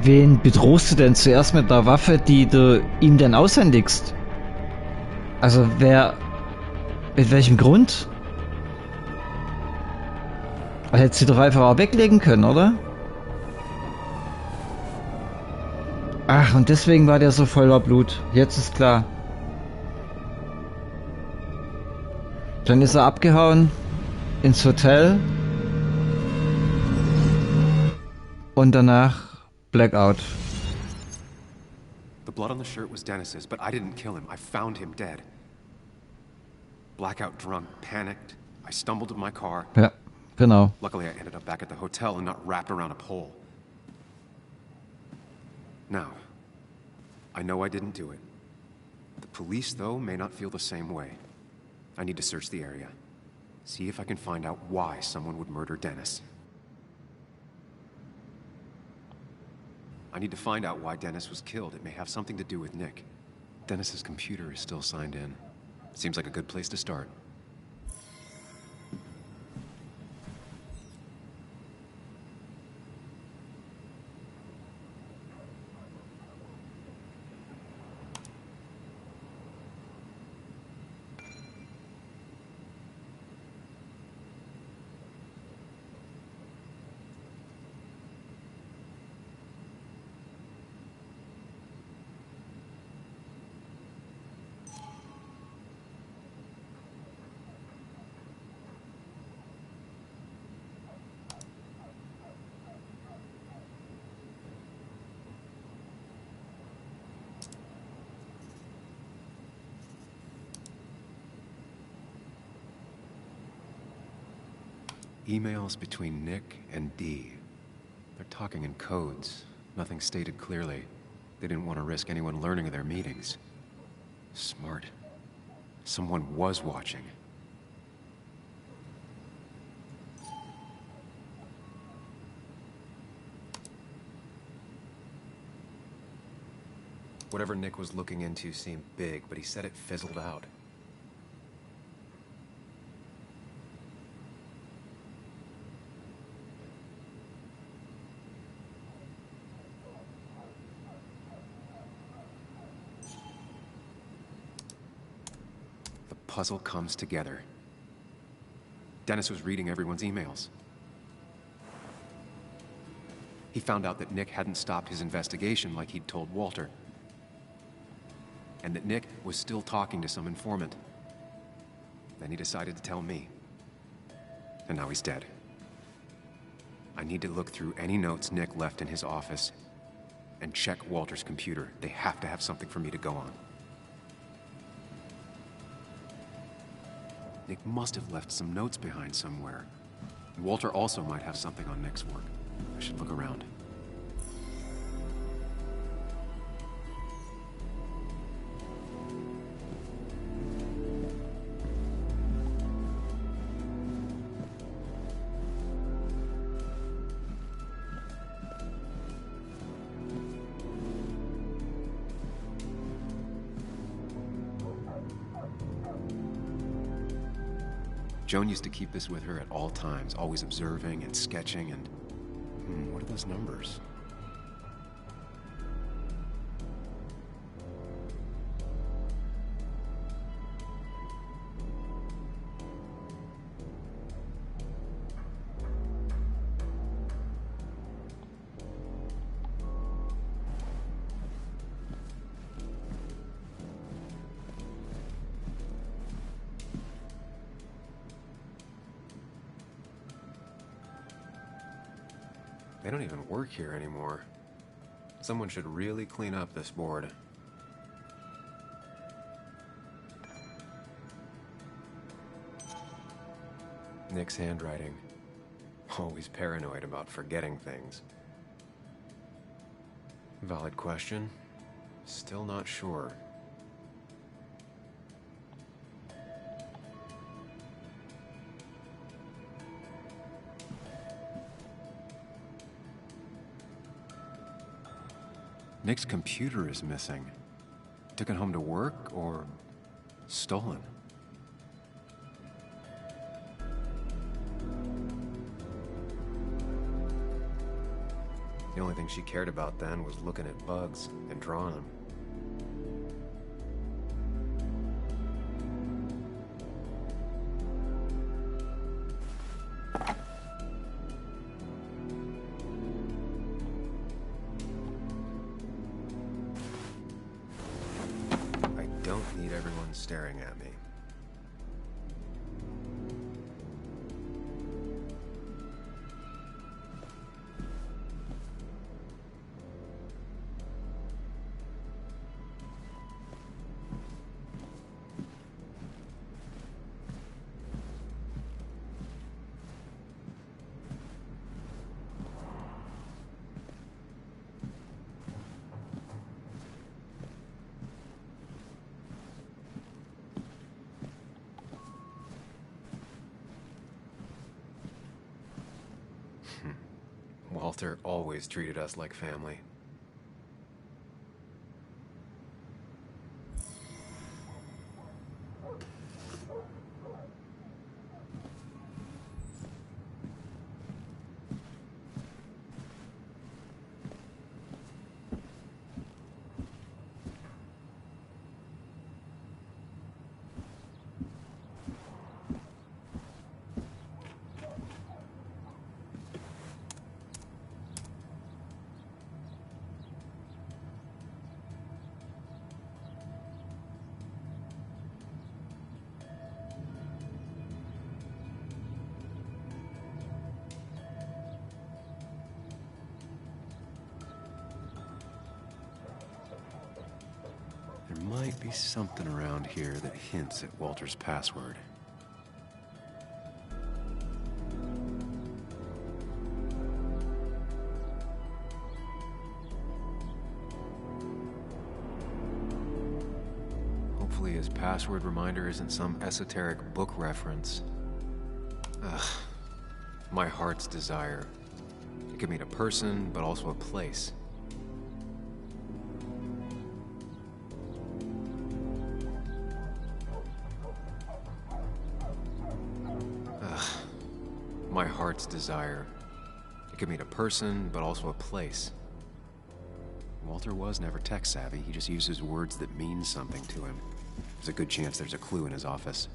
Wen bedrohst du denn zuerst mit der Waffe, die du ihm denn aushändigst? Also mit welchem Grund? Hättest sie doch einfach auch weglegen können, oder? Ach, und deswegen war der so voller Blut. Jetzt ist klar. Dann ist er abgehauen ins Hotel und danach Blackout. The blood on the shirt was Dennis's, but I didn't kill him. I found him dead. blackout drunk, panicked. I stumbled to my car. Ja, genau. Luckily, I ended up back at the hotel and not wrapped around a pole. Now, I know I didn't do it. The police, though, may not feel the same way. I need to search the area. See if I can find out why someone would murder Dennis. I need to find out why Dennis was killed. It may have something to do with Nick. Dennis's computer is still signed in. Seems like a good place to start. Emails between Nick and Dee. They're talking in codes. Nothing stated clearly. They didn't want to risk anyone learning of their meetings. Smart. Someone was watching. Whatever Nick was looking into seemed big, but he said it fizzled out. Puzzle comes together. Dennis was reading everyone's emails. He found out that Nick hadn't stopped his investigation like he'd told Walter. And that Nick was still talking to some informant. Then he decided to tell me. And now he's dead. I need to look through any notes Nick left in his office and check Walter's computer. They have to have something for me to go on. Nick must have left some notes behind somewhere. Walter also might have something on Nick's work. I should look around. Joan used to keep this with her at all times, always observing and sketching and... what are those numbers? They don't even work here anymore. Someone should really clean up this board. Nick's handwriting. Always paranoid about forgetting things. Valid question. Still not sure. Nick's computer is missing. Took it home to work or stolen? The only thing she cared about then was looking at bugs and drawing them. Staring at me. Walter always treated us like family. There might be something around here that hints at Walter's password. Hopefully his password reminder isn't some esoteric book reference. Ugh. My heart's desire. It could mean a person, but also a place. My heart's desire. It could mean a person, but also a place. Walter was never tech-savvy. He just uses words that mean something to him. There's a good chance there's a clue in his office.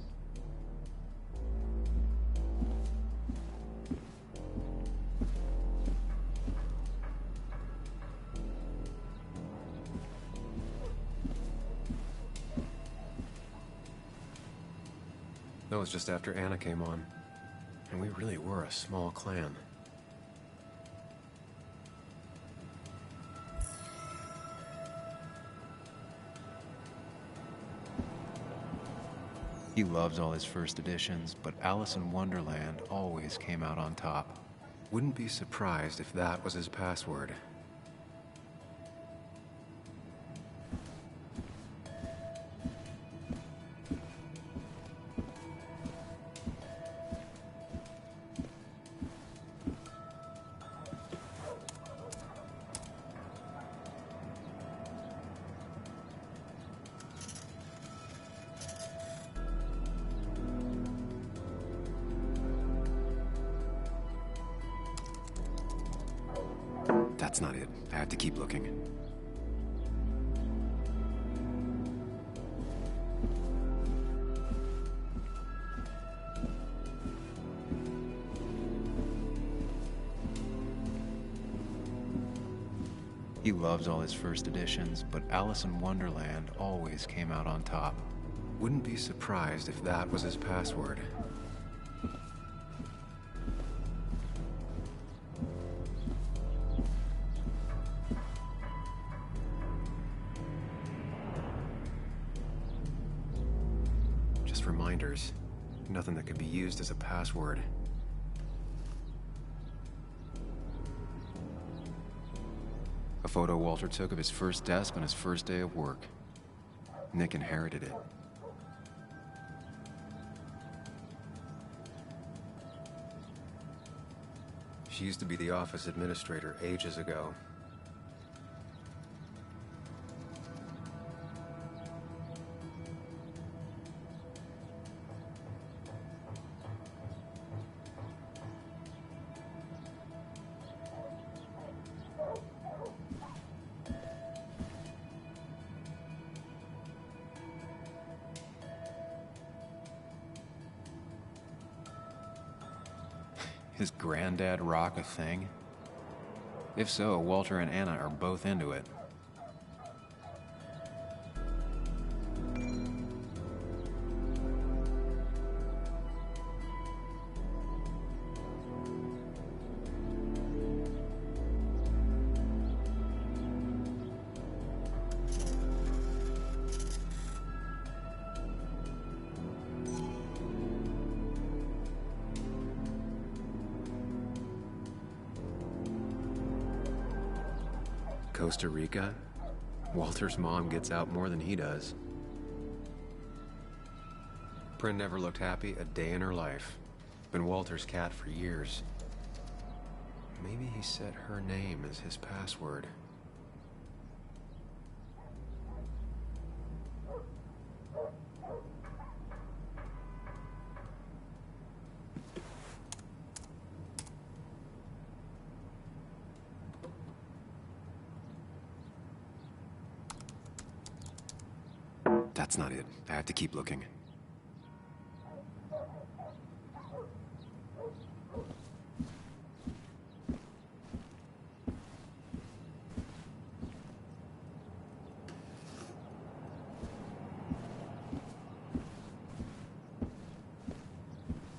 That was just after Anna came on. And we really were a small clan. He loves all his first editions, but Alice in Wonderland always came out on top. Wouldn't be surprised if that was his password. That's not it. I have to keep looking. He loves all his first editions, but Alice in Wonderland always came out on top. Wouldn't be surprised if that was his password. Reminders. Nothing that could be used as a password. A photo Walter took of his first desk on his first day of work. Nick inherited it. She used to be the office administrator ages ago. His granddad rock a thing? If so, Walter and Anna are both into it. Costa Rica? Walter's mom gets out more than he does. Prin never looked happy a day in her life. Been Walter's cat for years. Maybe he set her name as his password. That's not it. I have to keep looking.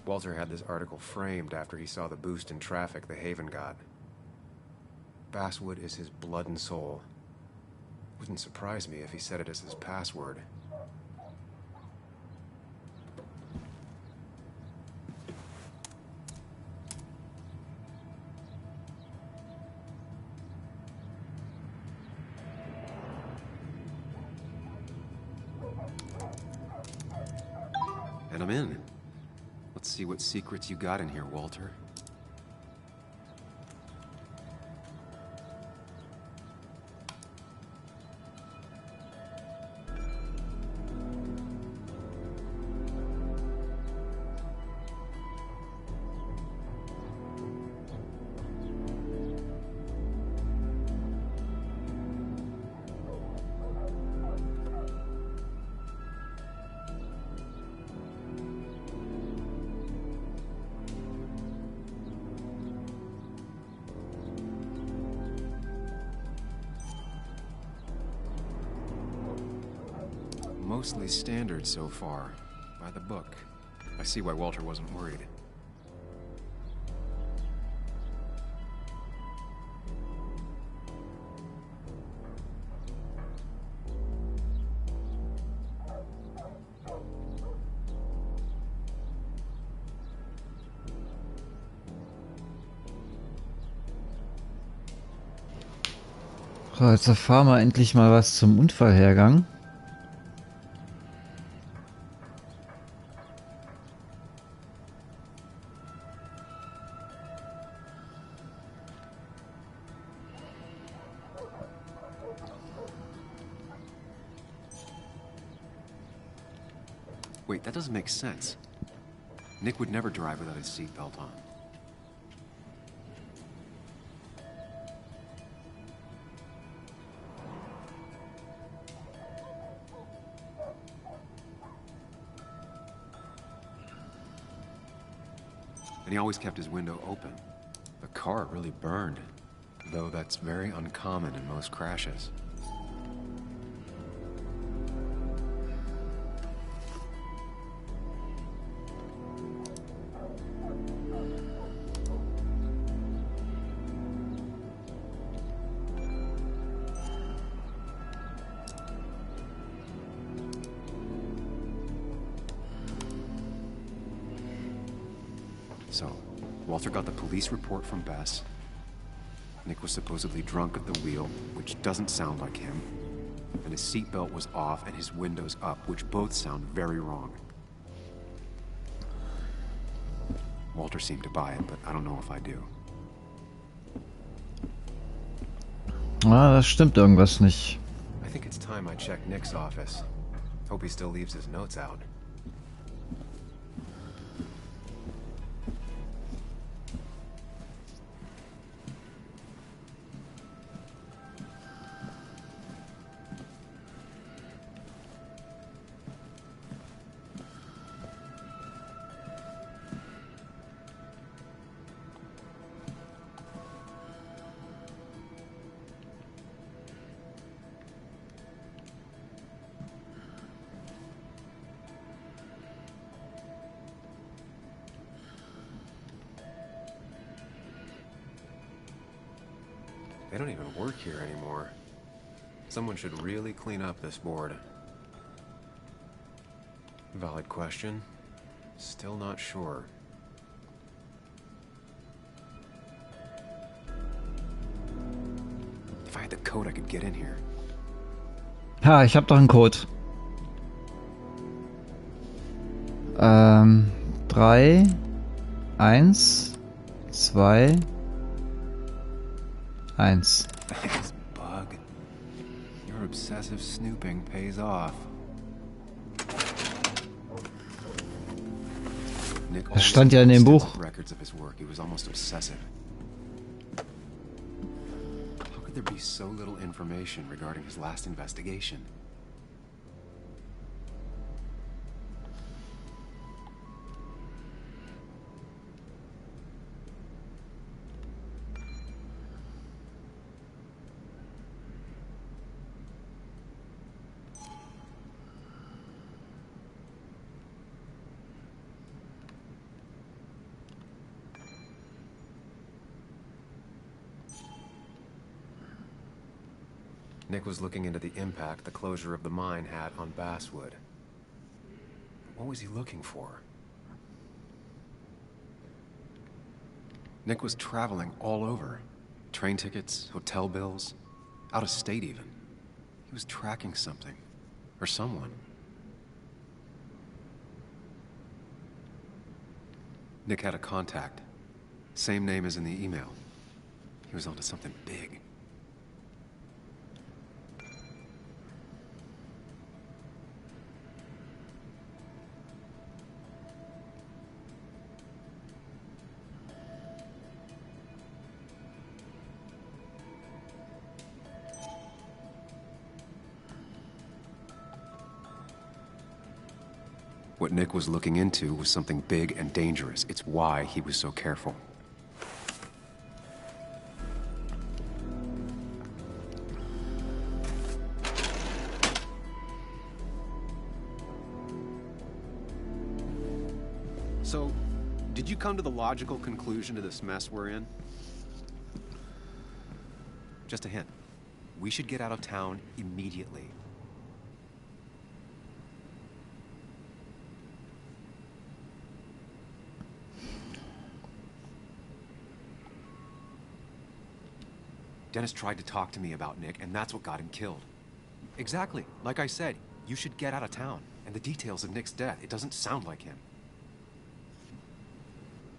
Walter had this article framed after he saw the boost in traffic the Haven got. Basswood is his blood and soul. Wouldn't surprise me if he set it as his password. And I'm in. Let's see what secrets you got in here, Walter. Mostly standard so far, by the book. I see why Walter wasn't worried. So, jetzt erfahren wir endlich mal was zum Unfallhergang. Wait, that doesn't make sense. Nick would never drive without his seatbelt on. And he always kept his window open. The car really burned, though that's very uncommon in most crashes. So, Walter got the police report from Bess. Nick was supposedly drunk at the wheel, which doesn't sound like him. And his seatbelt was off and his windows up, which both sound very wrong. Walter seemed to buy it, but I don't know if I do. Ah, das stimmt irgendwas nicht. I think it's time I check Nick's office. Hope he still leaves his notes out. They don't even work here anymore. Someone should really clean up this board. Valid question. Still not sure. If I had the code, I could get in here. Ha, ich hab doch einen Code. 3, 1, 2, 1. Thanks, Bug. Your obsessive snooping pays off. Nick Das stand ja in dem Buch. records of his work. He was almost obsessive. How could there be so little information regarding his last investigation? Nick was looking into the impact the closure of the mine had on Basswood. What was he looking for? Nick was traveling all over. Train tickets, hotel bills, out of state even. He was tracking something, or someone. Nick had a contact. Same name as in the email. He was onto something big. What Nick was looking into was something big and dangerous. It's why he was so careful. So, did you come to the logical conclusion to this mess we're in? Just a hint. We should get out of town immediately. Dennis tried to talk to me about Nick, and that's what got him killed. Exactly. Like I said, you should get out of town. And the details of Nick's death, it doesn't sound like him.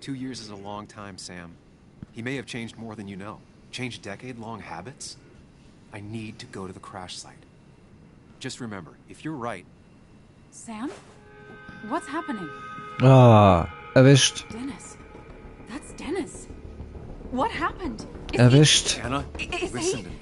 2 years is a long time, Sam. He may have changed more than you know. Changed decade-long habits? I need to go to the crash site. Just remember, if you're right... Sam? What's happening? Ah, erwischt. Dennis. That's Dennis. What happened? Erwischt. Anna, Is listen he? to me.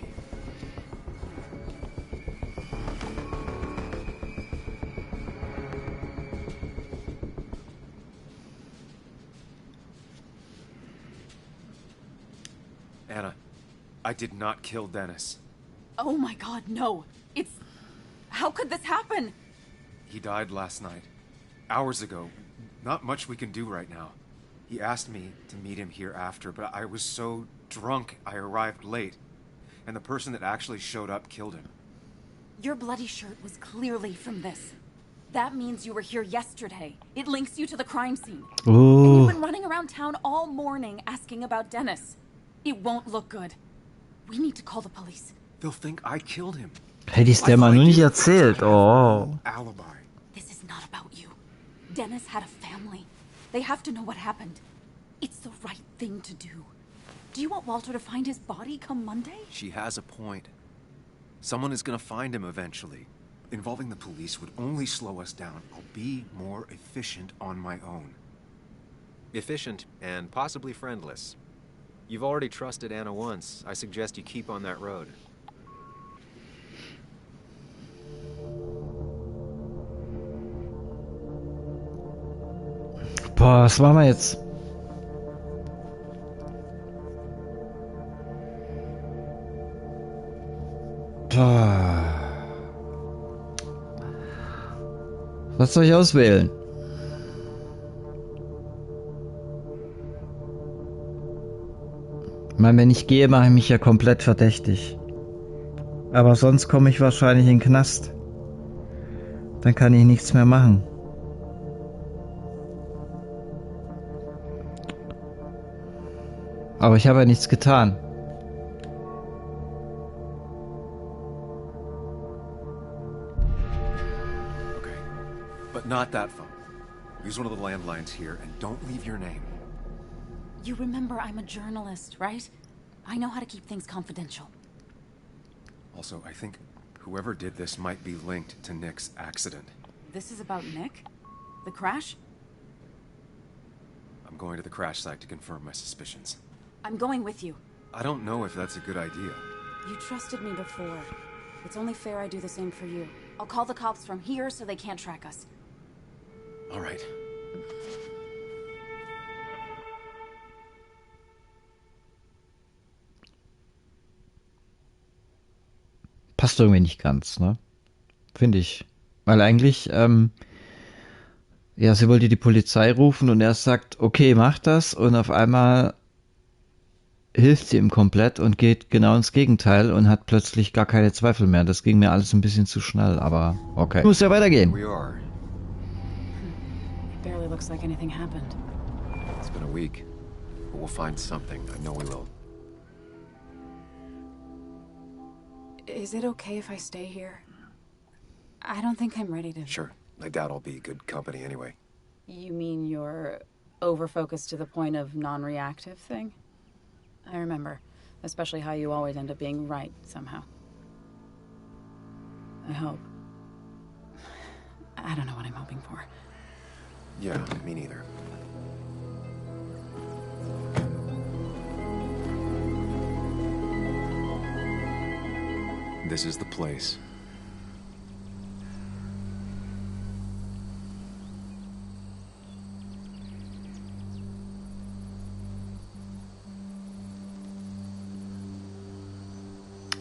Anna, I did not kill Dennis. Oh my god, no. It's... How could this happen? He died last night. Hours ago. Not much we can do right now. He asked me to meet him here after, but I was so drunk I arrived late. And the person that actually showed up killed him. Your bloody shirt was clearly from this. That means you were here yesterday. It links you to the crime scene. Ooh. And you've been running around town all morning asking about Dennis. It won't look good. We need to call the police. They'll think I killed him. Hätte ich's der mal nur nicht erzählt. Oh. Alibi. This is not about you. Dennis had a family. They have to know what happened. It's the right thing to do. Do you want Walter to find his body come Monday? She has a point. Someone is gonna find him eventually. Involving the police would only slow us down. I'll be more efficient on my own. Efficient and possibly friendless. You've already trusted Anna once. I suggest you keep on that road. Boah, was machen wir jetzt? Boah. Was soll ich auswählen? Ich meine, wenn ich gehe, mache ich mich ja komplett verdächtig. Aber sonst komme ich wahrscheinlich in den Knast. Dann kann ich nichts mehr machen. Aber ich habe ja nichts getan. Okay. But not that phone. Use one of the landlines here and don't leave your name. You remember I'm a journalist, right? I know how to keep things confidential. Also, I think whoever did this might be linked to Nick's accident. This is about Nick? The crash? I'm going to the crash site to confirm my suspicions. I'm going with you. I don't know if that's a good idea. You trusted me before. It's only fair I do the same for you. I'll call the cops from here so they can't track us. All right. Passt irgendwie nicht ganz, ne? Finde ich. Weil eigentlich, ja, sie wollte die Polizei rufen und er sagt, okay, mach das, und auf einmal hilft sie ihm komplett und geht genau ins Gegenteil und hat plötzlich gar keine Zweifel mehr. Das ging mir alles ein bisschen zu schnell, aber okay. Muss ja weitergehen. We are. It barely looks like anything happened. It's been a week, but we'll find something. I know we will. Is it okay if I stay here? I don't think I'm ready to... Sure. I doubt I'll be good company anyway. You mean you're over-focused to the point of non-reactive thing? I remember. Especially how you always end up being right, somehow. I hope. I don't know what I'm hoping for. Yeah, me neither. This is the place.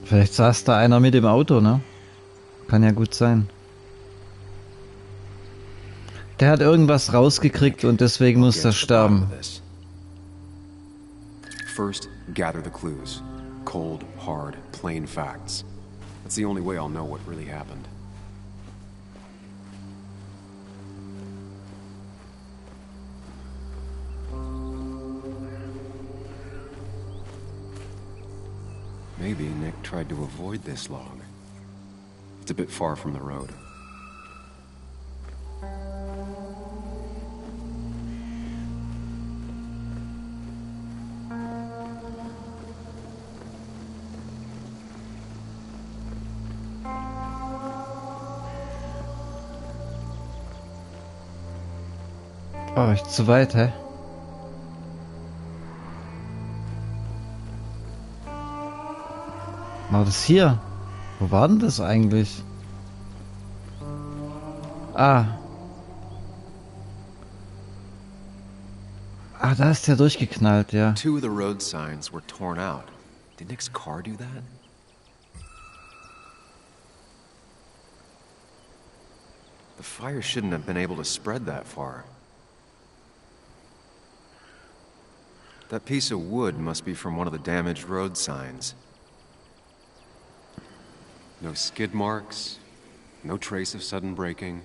Vielleicht saß da einer mit im Auto, ne? Kann ja gut sein. Der hat irgendwas rausgekriegt und deswegen muss er sterben. First, gather the clues. Cold, hard, plain facts. That's the only way I'll know what really happened. Maybe Nick tried to avoid this log. It's a bit far from the road. Oh, ich zu weit, hä? War das hier? Wo war denn das eigentlich? Ah. Ah, da ist der durchgeknallt, ja. Two of the road signs were torn out. Did Nick's car do that? The fire shouldn't have been able to spread that far. That piece of wood must be from one of the damaged road signs. No skid marks, no trace of sudden braking.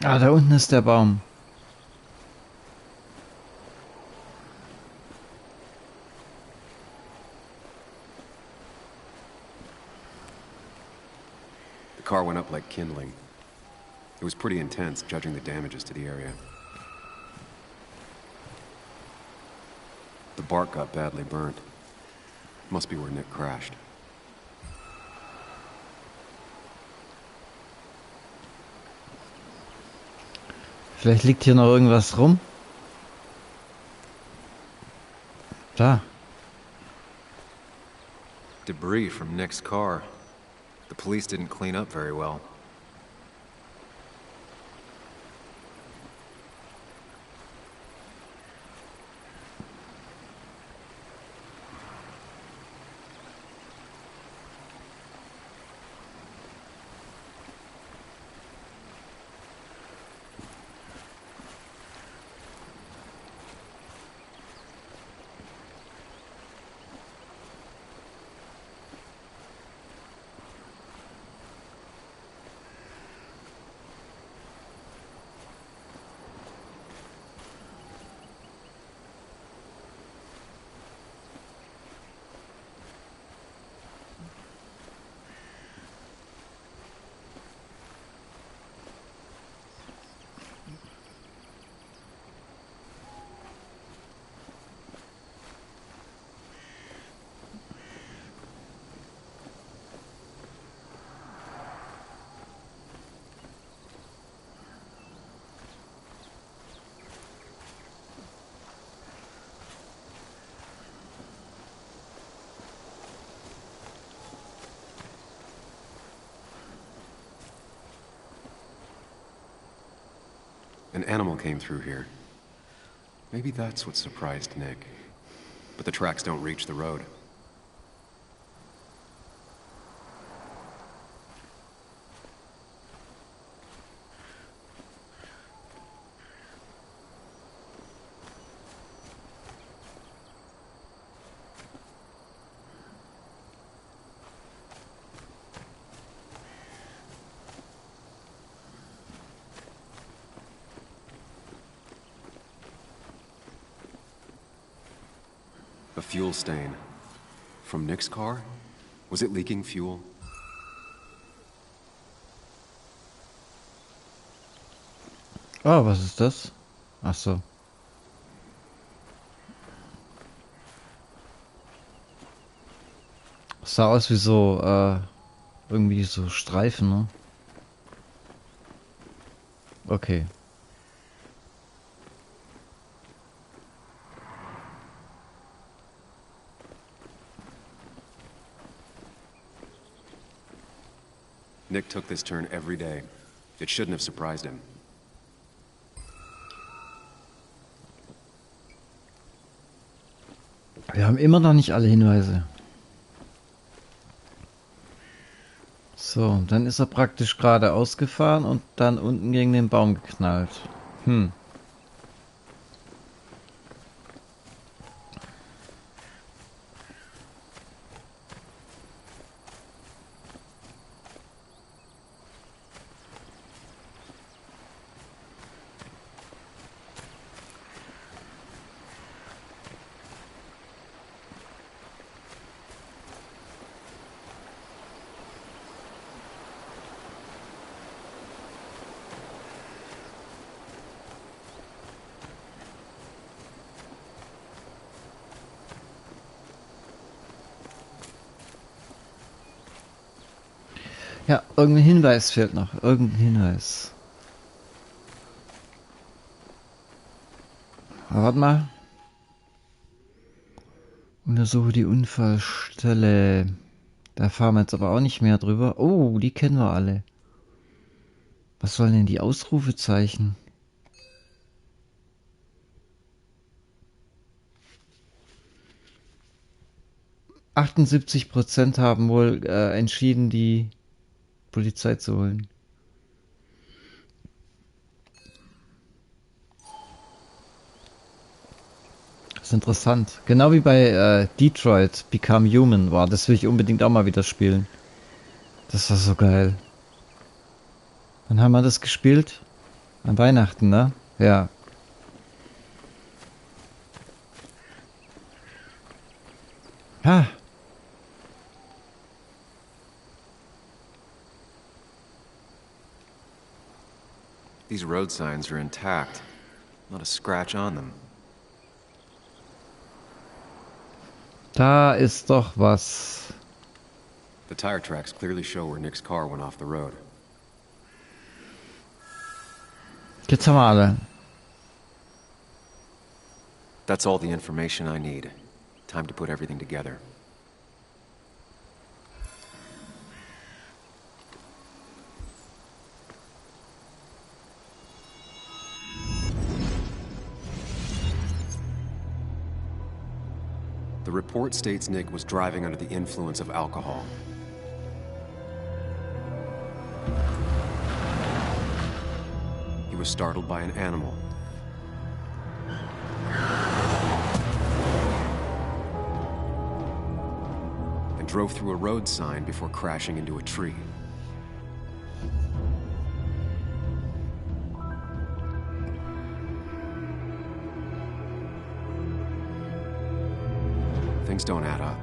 Ah, da unten ist der Baum. The car went up like kindling. It was pretty intense, judging the damages to the area. The bark got badly burnt. Must be where Nick crashed. Vielleicht liegt hier noch irgendwas rum. Da. Debris from Nick's car. The police didn't clean up very well. An animal came through here. Maybe that's what surprised Nick. But the tracks don't reach the road. A fuel stain. From Nick's car? Was it leaking fuel? Oh, was ist das? Ach so. Sah aus wie so, irgendwie so Streifen, ne? Okay. Nick took this turn every day. It shouldn't have surprised him. Wir haben immer noch nicht alle Hinweise. So, dann ist er praktisch geradeaus gefahren und dann unten gegen den Baum geknallt. Hm. Ja, irgendein Hinweis fehlt noch. Irgendein Hinweis. Aber warte mal. Untersuche die Unfallstelle. Da fahren wir jetzt aber auch nicht mehr drüber. Oh, die kennen wir alle. Was sollen denn die Ausrufezeichen? %78 haben wohl entschieden, die Polizei zu holen. Das ist interessant. Genau wie bei Detroit Become Human war. Das will ich unbedingt auch mal wieder spielen. Das war so geil. Wann haben wir das gespielt? An Weihnachten, ne? Ja. Ha! These road signs are intact. Not a scratch on them. Da ist doch was. The tire tracks clearly show where Nick's car went off the road. Jetzt haben wir alle. That's all the information I need. Time to put everything together. The report states Nick was driving under the influence of alcohol. He was startled by an animal. And drove through a road sign before crashing into a tree. Things don't add up.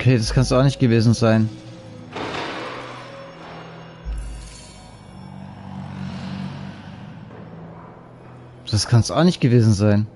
Okay, das kann es auch nicht gewesen sein. Das kann es auch nicht gewesen sein.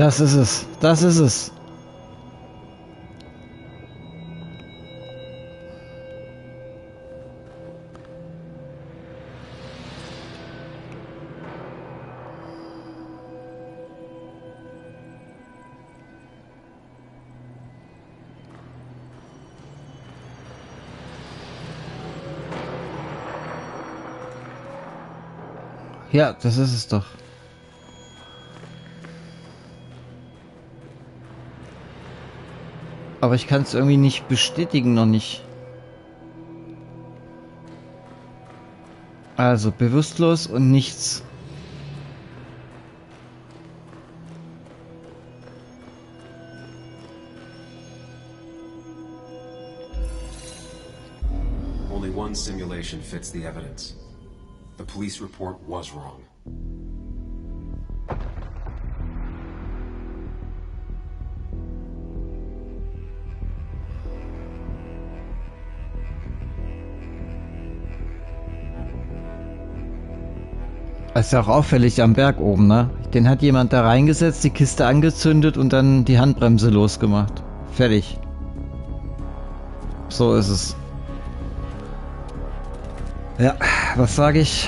Das ist es. Das ist es. Ja, das ist es doch. Aber ich kann es irgendwie nicht bestätigen, noch nicht. Also bewusstlos und nichts. Only one simulation fits the evidence. The police report was wrong. Das ist ja auch auffällig am Berg oben, ne? Den hat jemand da reingesetzt, die Kiste angezündet und dann die Handbremse losgemacht. Fertig. So ist es. Ja, was sage ich?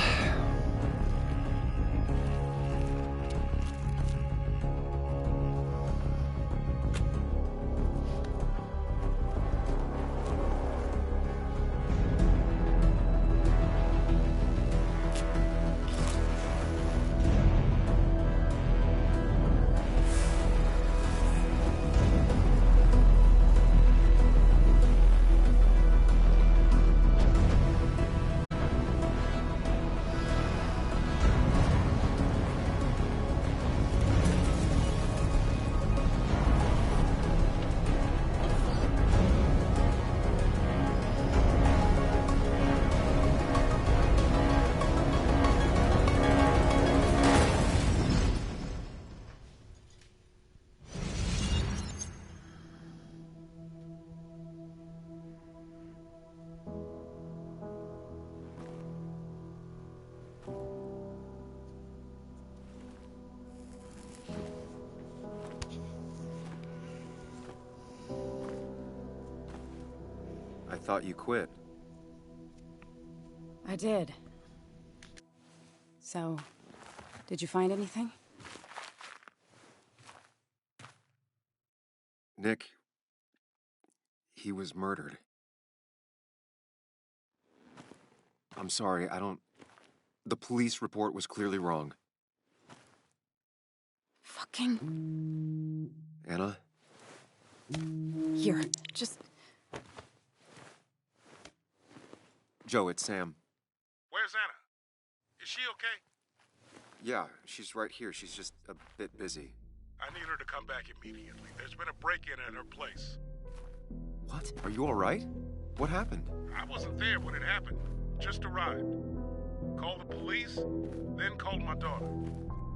thought you quit. I did. So, did you find anything? Nick, he was murdered. I'm sorry, the police report was clearly wrong. Fucking... Anna? Here, just... Joe, it's Sam. Where's Anna? Is she okay? Yeah, she's right here. She's just a bit busy. I need her to come back immediately. There's been a break-in at her place. What? Are you all right? What happened? I wasn't there when it happened. Just arrived. Called the police, then called my daughter.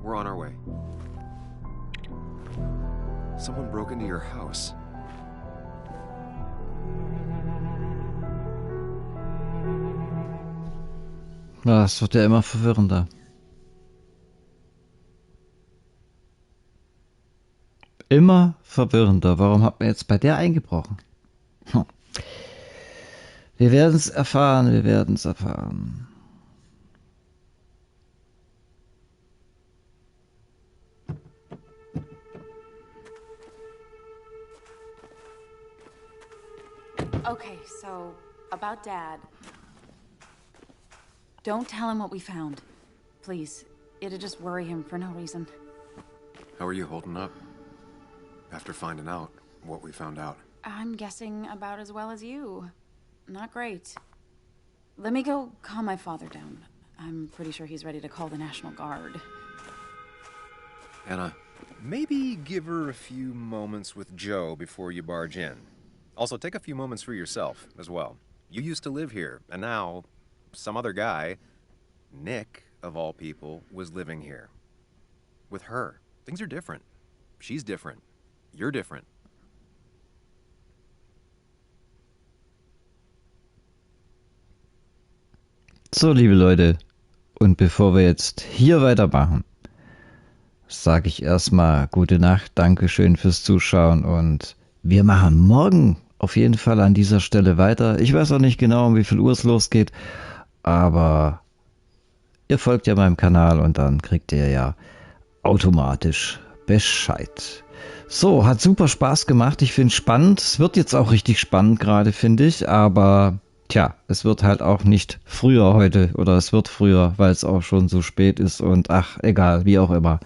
We're on our way. Someone broke into your house. Ja, es wird ja immer verwirrender. Immer verwirrender. Warum hat man jetzt bei der eingebrochen? Wir werden es erfahren, wir werden es erfahren. Okay, so, about Dad. Don't tell him what we found. Please. It'd just worry him for no reason. How are you holding up? After finding out what we found out. I'm guessing about as well as you. Not great. Let me go calm my father down. I'm pretty sure he's ready to call the National Guard. Anna, maybe give her a few moments with Joe before you barge in. Also, take a few moments for yourself as well. You used to live here, and now some other guy, Nick, of all people, was living here. With her. Things are different. She's different. You're different. So, liebe Leute, und bevor wir jetzt hier weitermachen, sage ich erstmal gute Nacht, Dankeschön fürs Zuschauen und wir machen morgen auf jeden Fall an dieser Stelle weiter. Ich weiß auch nicht genau, um wie viel Uhr es losgeht, aber ihr folgt ja meinem Kanal und dann kriegt ihr ja automatisch Bescheid. So, hat super Spaß gemacht. Ich finde es spannend. Es wird jetzt auch richtig spannend gerade, finde ich. Aber, tja, es wird halt auch nicht früher heute. Oder es wird früher, weil es auch schon so spät ist. Und ach, egal, wie auch immer.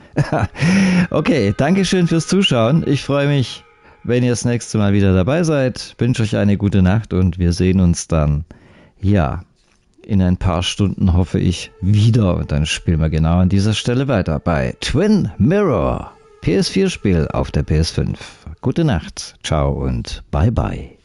Okay, Dankeschön fürs Zuschauen. Ich freue mich, wenn ihr das nächste Mal wieder dabei seid. Wünsche euch eine gute Nacht und wir sehen uns dann, ja, in ein paar Stunden hoffe ich wieder. Und dann spielen wir genau an dieser Stelle weiter bei Twin Mirror. PS4-Spiel auf der PS5. Gute Nacht, ciao und bye bye.